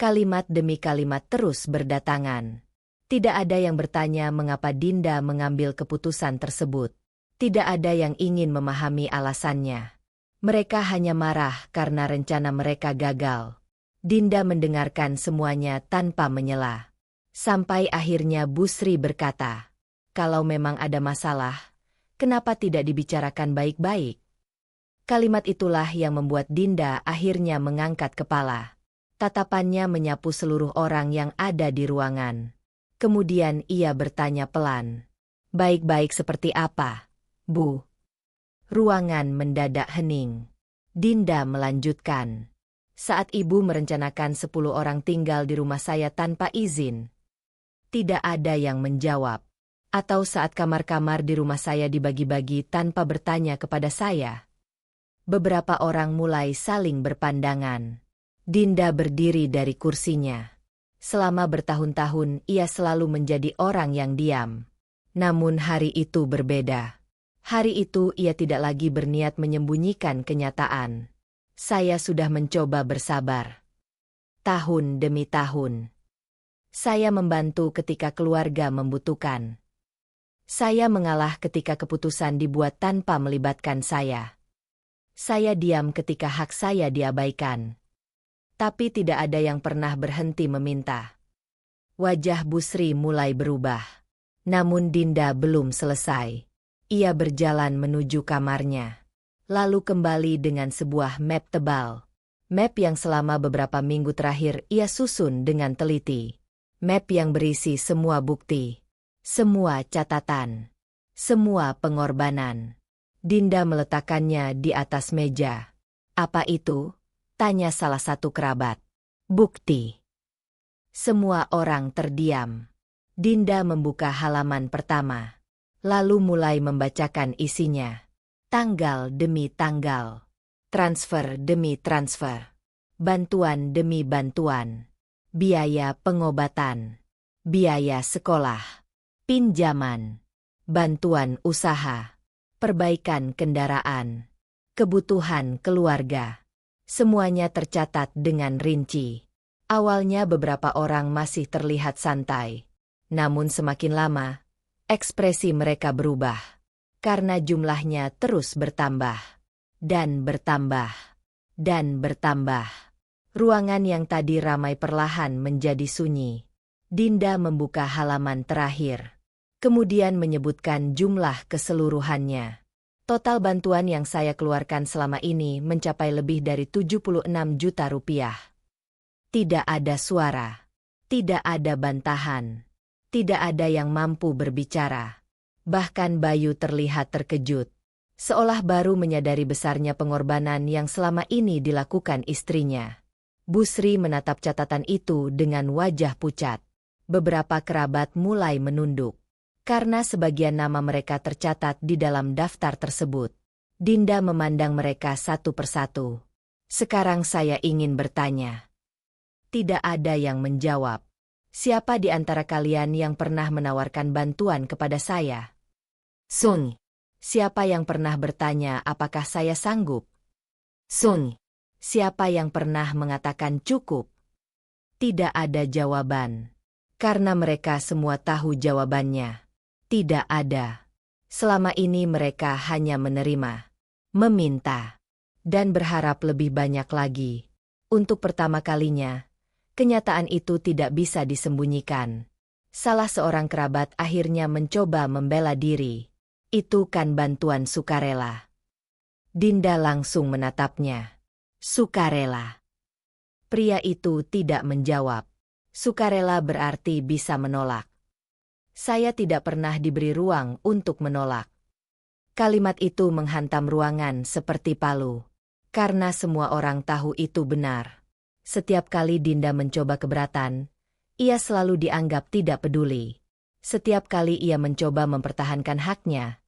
Kalimat demi kalimat terus berdatangan. Tidak ada yang bertanya mengapa Dinda mengambil keputusan tersebut. Tidak ada yang ingin memahami alasannya. Mereka hanya marah karena rencana mereka gagal. Dinda mendengarkan semuanya tanpa menyela. Sampai akhirnya Busri berkata, kalau memang ada masalah, kenapa tidak dibicarakan baik-baik? Kalimat itulah yang membuat Dinda akhirnya mengangkat kepala. Tatapannya menyapu seluruh orang yang ada di ruangan. Kemudian ia bertanya pelan. Baik-baik seperti apa, Bu? Ruangan mendadak hening. Dinda melanjutkan. Saat ibu merencanakan 10 orang tinggal di rumah saya tanpa izin. Tidak ada yang menjawab. Atau saat kamar-kamar di rumah saya dibagi-bagi tanpa bertanya kepada saya. Beberapa orang mulai saling berpandangan. Dinda berdiri dari kursinya. Selama bertahun-tahun ia selalu menjadi orang yang diam. Namun hari itu berbeda. Hari itu ia tidak lagi berniat menyembunyikan kenyataan. Saya sudah mencoba bersabar. Tahun demi tahun. Saya membantu ketika keluarga membutuhkan. Saya mengalah ketika keputusan dibuat tanpa melibatkan saya. Saya diam ketika hak saya diabaikan. Tapi tidak ada yang pernah berhenti meminta. Wajah Busri mulai berubah. Namun Dinda belum selesai. Ia berjalan menuju kamarnya. Lalu kembali dengan sebuah map tebal. Map yang selama beberapa minggu terakhir ia susun dengan teliti. Map yang berisi semua bukti. Semua catatan. Semua pengorbanan. Dinda meletakkannya di atas meja. Apa itu? Tanya salah satu kerabat. Bukti. Semua orang terdiam. Dinda membuka halaman pertama. Lalu mulai membacakan isinya. Tanggal demi tanggal. Transfer demi transfer. Bantuan demi bantuan. Biaya pengobatan. Biaya sekolah. Pinjaman. bantuan usaha, perbaikan kendaraan, kebutuhan keluarga. Semuanya tercatat dengan rinci. Awalnya beberapa orang masih terlihat santai. Namun semakin lama, ekspresi mereka berubah. Karena jumlahnya terus bertambah. Dan bertambah. Dan bertambah. Ruangan yang tadi ramai perlahan menjadi sunyi. Dinda membuka halaman terakhir. Kemudian menyebutkan jumlah keseluruhannya. Total bantuan yang saya keluarkan selama ini mencapai lebih dari 76 juta rupiah. Tidak ada suara. Tidak ada bantahan. Tidak ada yang mampu berbicara. Bahkan Bayu terlihat terkejut. Seolah baru menyadari besarnya pengorbanan yang selama ini dilakukan istrinya. Busri menatap catatan itu dengan wajah pucat. Beberapa kerabat mulai menunduk. Karena sebagian nama mereka tercatat di dalam daftar tersebut. Dinda memandang mereka satu persatu. Sekarang saya ingin bertanya. Tidak ada yang menjawab. Siapa di antara kalian yang pernah menawarkan bantuan kepada saya? Sun. Siapa yang pernah bertanya apakah saya sanggup? Sun. Siapa yang pernah mengatakan cukup? Tidak ada jawaban. Karena mereka semua tahu jawabannya. Tidak ada. Selama ini mereka hanya menerima, meminta, dan berharap lebih banyak lagi. Untuk pertama kalinya, kenyataan itu tidak bisa disembunyikan. Salah seorang kerabat akhirnya mencoba membela diri. Itu kan bantuan sukarela. Dinda langsung menatapnya. Sukarela. Pria itu tidak menjawab. Sukarela berarti bisa menolak. Saya tidak pernah diberi ruang untuk menolak. Kalimat itu menghantam ruangan seperti palu. Karena semua orang tahu itu benar. Setiap kali Dinda mencoba keberatan, ia selalu dianggap tidak peduli. Setiap kali ia mencoba mempertahankan haknya,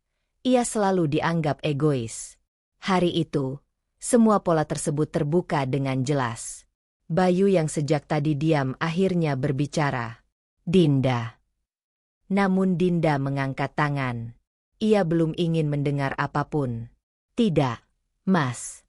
ia selalu dianggap egois. Hari itu, semua pola tersebut terbuka dengan jelas. Bayu yang sejak tadi diam akhirnya berbicara. Dinda. Namun Dinda mengangkat tangan. Ia belum ingin mendengar apapun. Tidak, Mas.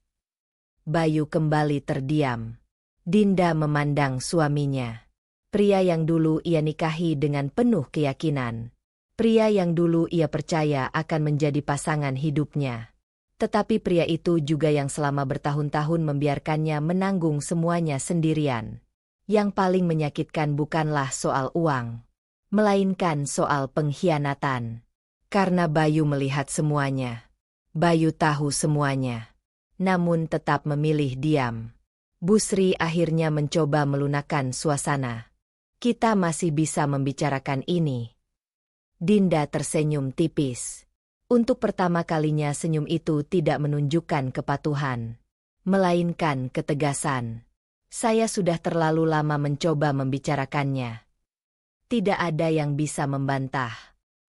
Bayu kembali terdiam. Dinda memandang suaminya. Pria yang dulu ia nikahi dengan penuh keyakinan. Pria yang dulu ia percaya akan menjadi pasangan hidupnya. Tetapi pria itu juga yang selama bertahun-tahun membiarkannya menanggung semuanya sendirian. Yang paling menyakitkan bukanlah soal uang, melainkan soal pengkhianatan. Karena Bayu melihat semuanya. Bayu tahu semuanya. Namun tetap memilih diam. Busri akhirnya mencoba melunakkan suasana. Kita masih bisa membicarakan ini. Dinda tersenyum tipis. Untuk pertama kalinya senyum itu tidak menunjukkan kepatuhan, melainkan ketegasan. Saya sudah terlalu lama mencoba membicarakannya. Tidak ada yang bisa membantah.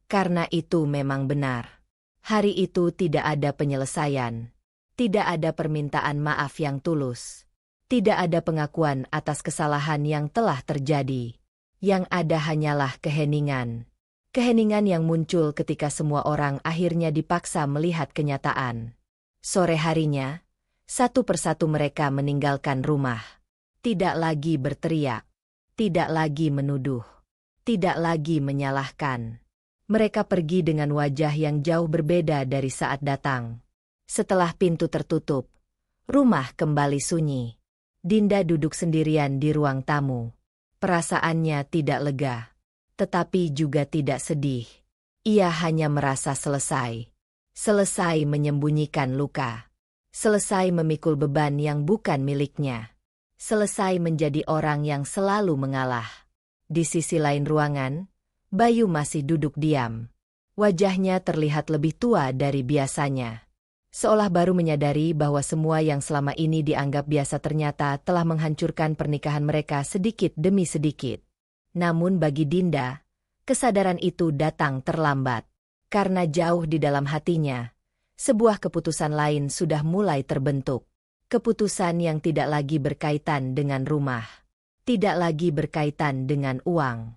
Karena itu memang benar. Hari itu tidak ada penyelesaian. Tidak ada permintaan maaf yang tulus. Tidak ada pengakuan atas kesalahan yang telah terjadi. Yang ada hanyalah keheningan. Keheningan yang muncul ketika semua orang akhirnya dipaksa melihat kenyataan. Sore harinya, satu persatu mereka meninggalkan rumah. Tidak lagi berteriak. Tidak lagi menuduh. Tidak lagi menyalahkan. Mereka pergi dengan wajah yang jauh berbeda dari saat datang. Setelah pintu tertutup, rumah kembali sunyi. Dinda duduk sendirian di ruang tamu. Perasaannya tidak lega. Tetapi juga tidak sedih. Ia hanya merasa selesai. Selesai menyembunyikan luka. Selesai memikul beban yang bukan miliknya. Selesai menjadi orang yang selalu mengalah. Di sisi lain ruangan, Bayu masih duduk diam. Wajahnya terlihat lebih tua dari biasanya. Seolah baru menyadari bahwa semua yang selama ini dianggap biasa ternyata telah menghancurkan pernikahan mereka sedikit demi sedikit. Namun bagi Dinda, kesadaran itu datang terlambat. Karena jauh di dalam hatinya, sebuah keputusan lain sudah mulai terbentuk. Keputusan yang tidak lagi berkaitan dengan rumah. Tidak lagi berkaitan dengan uang.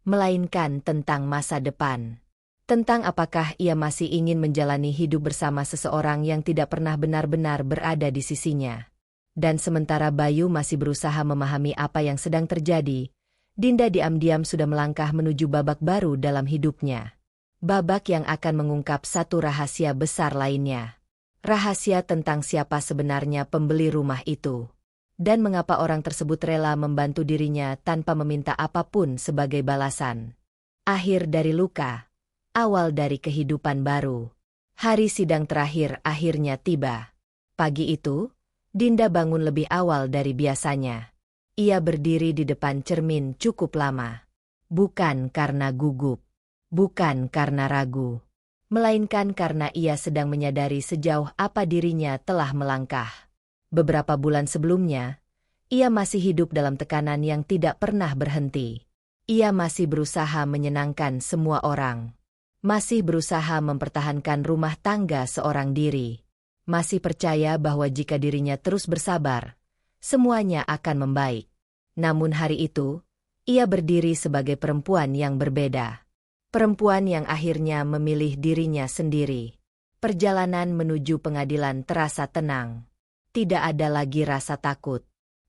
Melainkan tentang masa depan. Tentang apakah ia masih ingin menjalani hidup bersama seseorang yang tidak pernah benar-benar berada di sisinya. Dan sementara Bayu masih berusaha memahami apa yang sedang terjadi, Dinda diam-diam sudah melangkah menuju babak baru dalam hidupnya. Babak yang akan mengungkap satu rahasia besar lainnya. Rahasia tentang siapa sebenarnya pembeli rumah itu. Dan mengapa orang tersebut rela membantu dirinya tanpa meminta apapun sebagai balasan. Akhir dari luka. Awal dari kehidupan baru. Hari sidang terakhir akhirnya tiba. Pagi itu, Dinda bangun lebih awal dari biasanya. Ia berdiri di depan cermin cukup lama. Bukan karena gugup. Bukan karena ragu. Melainkan karena ia sedang menyadari sejauh apa dirinya telah melangkah. Beberapa bulan sebelumnya, ia masih hidup dalam tekanan yang tidak pernah berhenti. Ia masih berusaha menyenangkan semua orang. Masih berusaha mempertahankan rumah tangga seorang diri. Masih percaya bahwa jika dirinya terus bersabar, semuanya akan membaik. Namun hari itu, ia berdiri sebagai perempuan yang berbeda. Perempuan yang akhirnya memilih dirinya sendiri. Perjalanan menuju pengadilan terasa tenang. Tidak ada lagi rasa takut.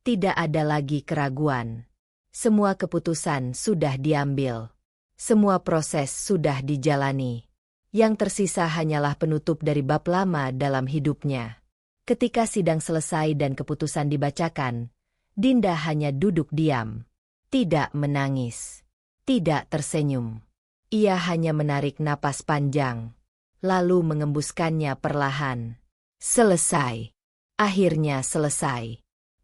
Tidak ada lagi keraguan. Semua keputusan sudah diambil. Semua proses sudah dijalani. Yang tersisa hanyalah penutup dari bab lama dalam hidupnya. Ketika sidang selesai dan keputusan dibacakan, Dinda hanya duduk diam. Tidak menangis. Tidak tersenyum. Ia hanya menarik napas panjang. Lalu mengembuskannya perlahan. Selesai. Akhirnya selesai.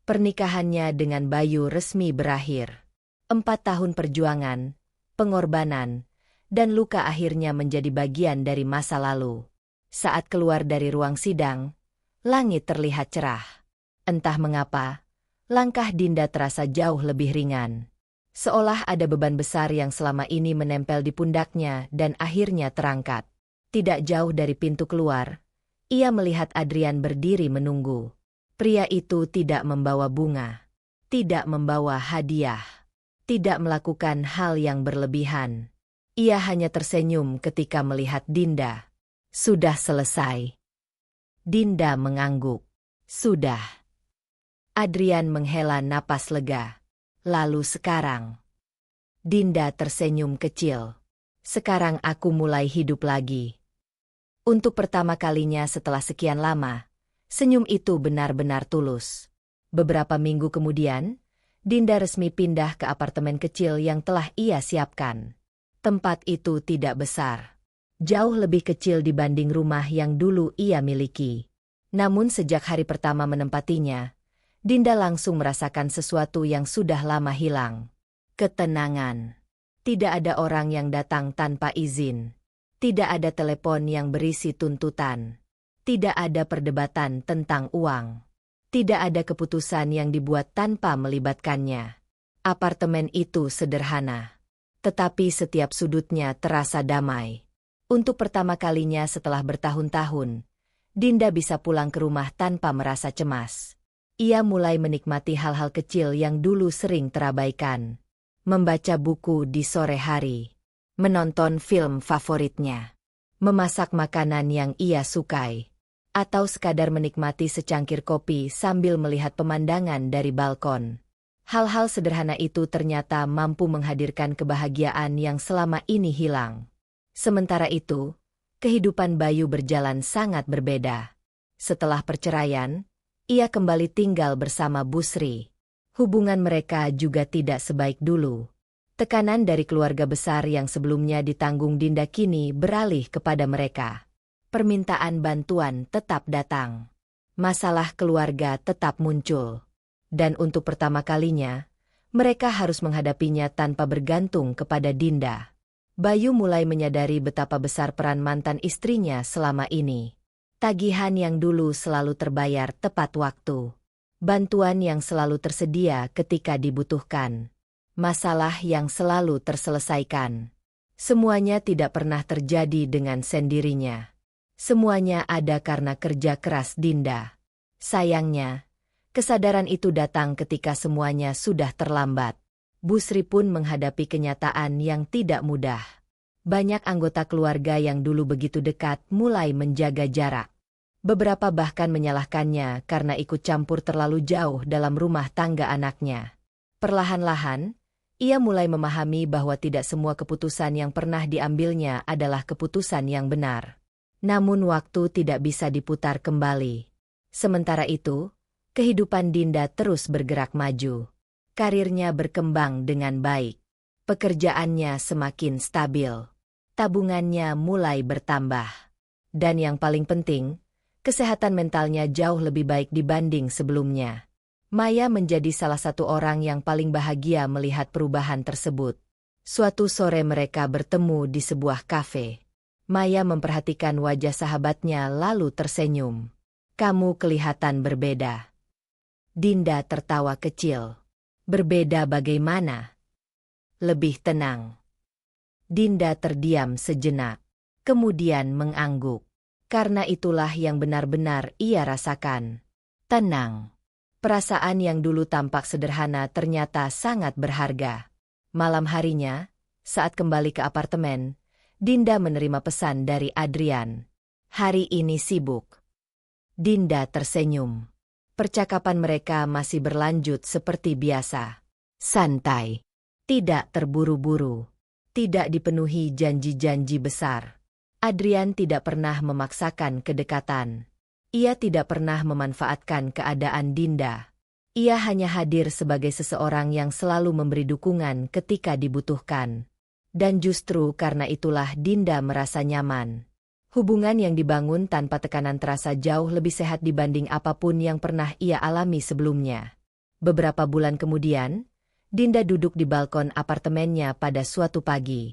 Pernikahannya dengan Bayu resmi berakhir. 4 tahun perjuangan, pengorbanan, dan luka akhirnya menjadi bagian dari masa lalu. Saat keluar dari ruang sidang, langit terlihat cerah. Entah mengapa, langkah Dinda terasa jauh lebih ringan. Seolah ada beban besar yang selama ini menempel di pundaknya dan akhirnya terangkat. Tidak jauh dari pintu keluar, ia melihat Adrian berdiri menunggu. Pria itu tidak membawa bunga, tidak membawa hadiah, tidak melakukan hal yang berlebihan. Ia hanya tersenyum ketika melihat Dinda. Sudah selesai. Dinda mengangguk. Sudah. Adrian menghela napas lega. Lalu sekarang. Dinda tersenyum kecil. Sekarang aku mulai hidup lagi. Untuk pertama kalinya setelah sekian lama, senyum itu benar-benar tulus. Beberapa minggu kemudian, Dinda resmi pindah ke apartemen kecil yang telah ia siapkan. Tempat itu tidak besar. Jauh lebih kecil dibanding rumah yang dulu ia miliki. Namun sejak hari pertama menempatinya, Dinda langsung merasakan sesuatu yang sudah lama hilang. Ketenangan. Tidak ada orang yang datang tanpa izin. Tidak ada telepon yang berisi tuntutan. Tidak ada perdebatan tentang uang. Tidak ada keputusan yang dibuat tanpa melibatkannya. Apartemen itu sederhana. Tetapi setiap sudutnya terasa damai. Untuk pertama kalinya setelah bertahun-tahun, Dinda bisa pulang ke rumah tanpa merasa cemas. Ia mulai menikmati hal-hal kecil yang dulu sering terabaikan. Membaca buku di sore hari. Menonton film favoritnya. Memasak makanan yang ia sukai. Atau sekadar menikmati secangkir kopi sambil melihat pemandangan dari balkon. Hal-hal sederhana itu ternyata mampu menghadirkan kebahagiaan yang selama ini hilang. Sementara itu, kehidupan Bayu berjalan sangat berbeda. Setelah perceraian, ia kembali tinggal bersama Busri. Hubungan mereka juga tidak sebaik dulu. Tekanan dari keluarga besar yang sebelumnya ditanggung Dinda kini beralih kepada mereka. Permintaan bantuan tetap datang. Masalah keluarga tetap muncul. Dan untuk pertama kalinya, mereka harus menghadapinya tanpa bergantung kepada Dinda. Bayu mulai menyadari betapa besar peran mantan istrinya selama ini. Tagihan yang dulu selalu terbayar tepat waktu. Bantuan yang selalu tersedia ketika dibutuhkan. Masalah yang selalu terselesaikan. Semuanya tidak pernah terjadi dengan sendirinya. Semuanya ada karena kerja keras Dinda. Sayangnya, kesadaran itu datang ketika semuanya sudah terlambat. Busri pun menghadapi kenyataan yang tidak mudah. Banyak anggota keluarga yang dulu begitu dekat mulai menjaga jarak. Beberapa bahkan menyalahkannya karena ikut campur terlalu jauh dalam rumah tangga anaknya. Perlahan-lahan, ia mulai memahami bahwa tidak semua keputusan yang pernah diambilnya adalah keputusan yang benar. Namun waktu tidak bisa diputar kembali. Sementara itu, kehidupan Dinda terus bergerak maju. Karirnya berkembang dengan baik. Pekerjaannya semakin stabil. Tabungannya mulai bertambah. Dan yang paling penting, kesehatan mentalnya jauh lebih baik dibanding sebelumnya. Maya menjadi salah satu orang yang paling bahagia melihat perubahan tersebut. Suatu sore mereka bertemu di sebuah kafe. Maya memperhatikan wajah sahabatnya lalu tersenyum. "Kamu kelihatan berbeda." Dinda tertawa kecil. "Berbeda bagaimana?" "Lebih tenang." Dinda terdiam sejenak, kemudian mengangguk. Karena itulah yang benar-benar ia rasakan. Tenang. Perasaan yang dulu tampak sederhana ternyata sangat berharga. Malam harinya, saat kembali ke apartemen, Dinda menerima pesan dari Adrian. "Hari ini sibuk." Dinda tersenyum. Percakapan mereka masih berlanjut seperti biasa. Santai. Tidak terburu-buru. Tidak dipenuhi janji-janji besar. Adrian tidak pernah memaksakan kedekatan. Ia tidak pernah memanfaatkan keadaan Dinda. Ia hanya hadir sebagai seseorang yang selalu memberi dukungan ketika dibutuhkan. Dan justru karena itulah Dinda merasa nyaman. Hubungan yang dibangun tanpa tekanan terasa jauh lebih sehat dibanding apapun yang pernah ia alami sebelumnya. Beberapa bulan kemudian, Dinda duduk di balkon apartemennya pada suatu pagi.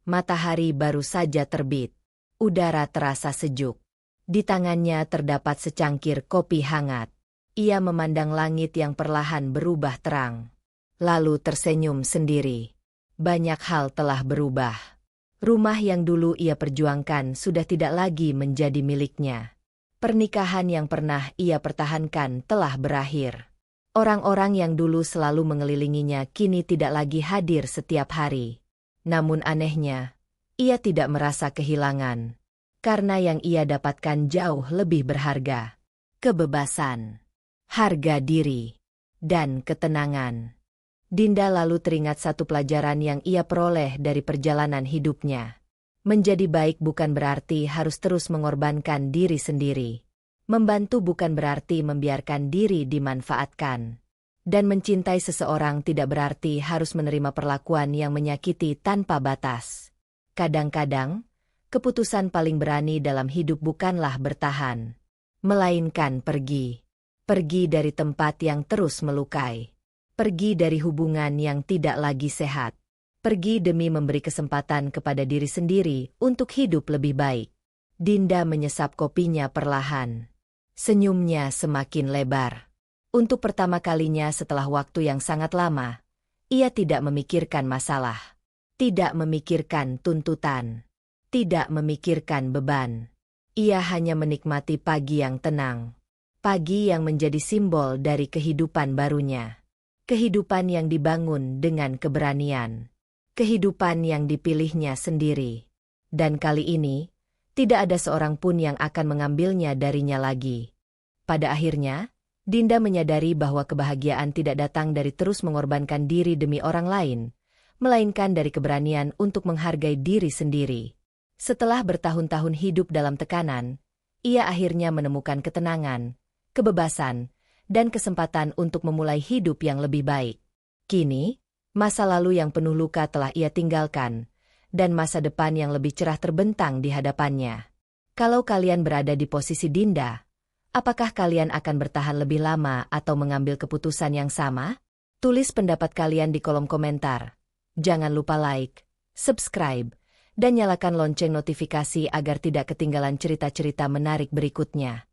Matahari baru saja terbit. Udara terasa sejuk. Di tangannya terdapat secangkir kopi hangat. Ia memandang langit yang perlahan berubah terang. Lalu tersenyum sendiri. Banyak hal telah berubah. Rumah yang dulu ia perjuangkan sudah tidak lagi menjadi miliknya. Pernikahan yang pernah ia pertahankan telah berakhir. Orang-orang yang dulu selalu mengelilinginya kini tidak lagi hadir setiap hari. Namun anehnya, ia tidak merasa kehilangan. Karena yang ia dapatkan jauh lebih berharga. Kebebasan, harga diri, dan ketenangan. Dinda lalu teringat satu pelajaran yang ia peroleh dari perjalanan hidupnya. Menjadi baik bukan berarti harus terus mengorbankan diri sendiri. Membantu bukan berarti membiarkan diri dimanfaatkan. Dan mencintai seseorang tidak berarti harus menerima perlakuan yang menyakiti tanpa batas. Kadang-kadang, keputusan paling berani dalam hidup bukanlah bertahan, melainkan pergi. Pergi dari tempat yang terus melukai. Pergi dari hubungan yang tidak lagi sehat. Pergi demi memberi kesempatan kepada diri sendiri untuk hidup lebih baik. Dinda menyesap kopinya perlahan. Senyumnya semakin lebar. Untuk pertama kalinya setelah waktu yang sangat lama, ia tidak memikirkan masalah. Tidak memikirkan tuntutan. Tidak memikirkan beban. Ia hanya menikmati pagi yang tenang. Pagi yang menjadi simbol dari kehidupan barunya. Kehidupan yang dibangun dengan keberanian. Kehidupan yang dipilihnya sendiri. Dan kali ini, tidak ada seorang pun yang akan mengambilnya darinya lagi. Pada akhirnya, Dinda menyadari bahwa kebahagiaan tidak datang dari terus mengorbankan diri demi orang lain, melainkan dari keberanian untuk menghargai diri sendiri. Setelah bertahun-tahun hidup dalam tekanan, ia akhirnya menemukan ketenangan, kebebasan, dan kesempatan untuk memulai hidup yang lebih baik. Kini, masa lalu yang penuh luka telah ia tinggalkan, dan masa depan yang lebih cerah terbentang di hadapannya. Kalau kalian berada di posisi Dinda, apakah kalian akan bertahan lebih lama atau mengambil keputusan yang sama? Tulis pendapat kalian di kolom komentar. Jangan lupa like, subscribe, dan nyalakan lonceng notifikasi agar tidak ketinggalan cerita-cerita menarik berikutnya.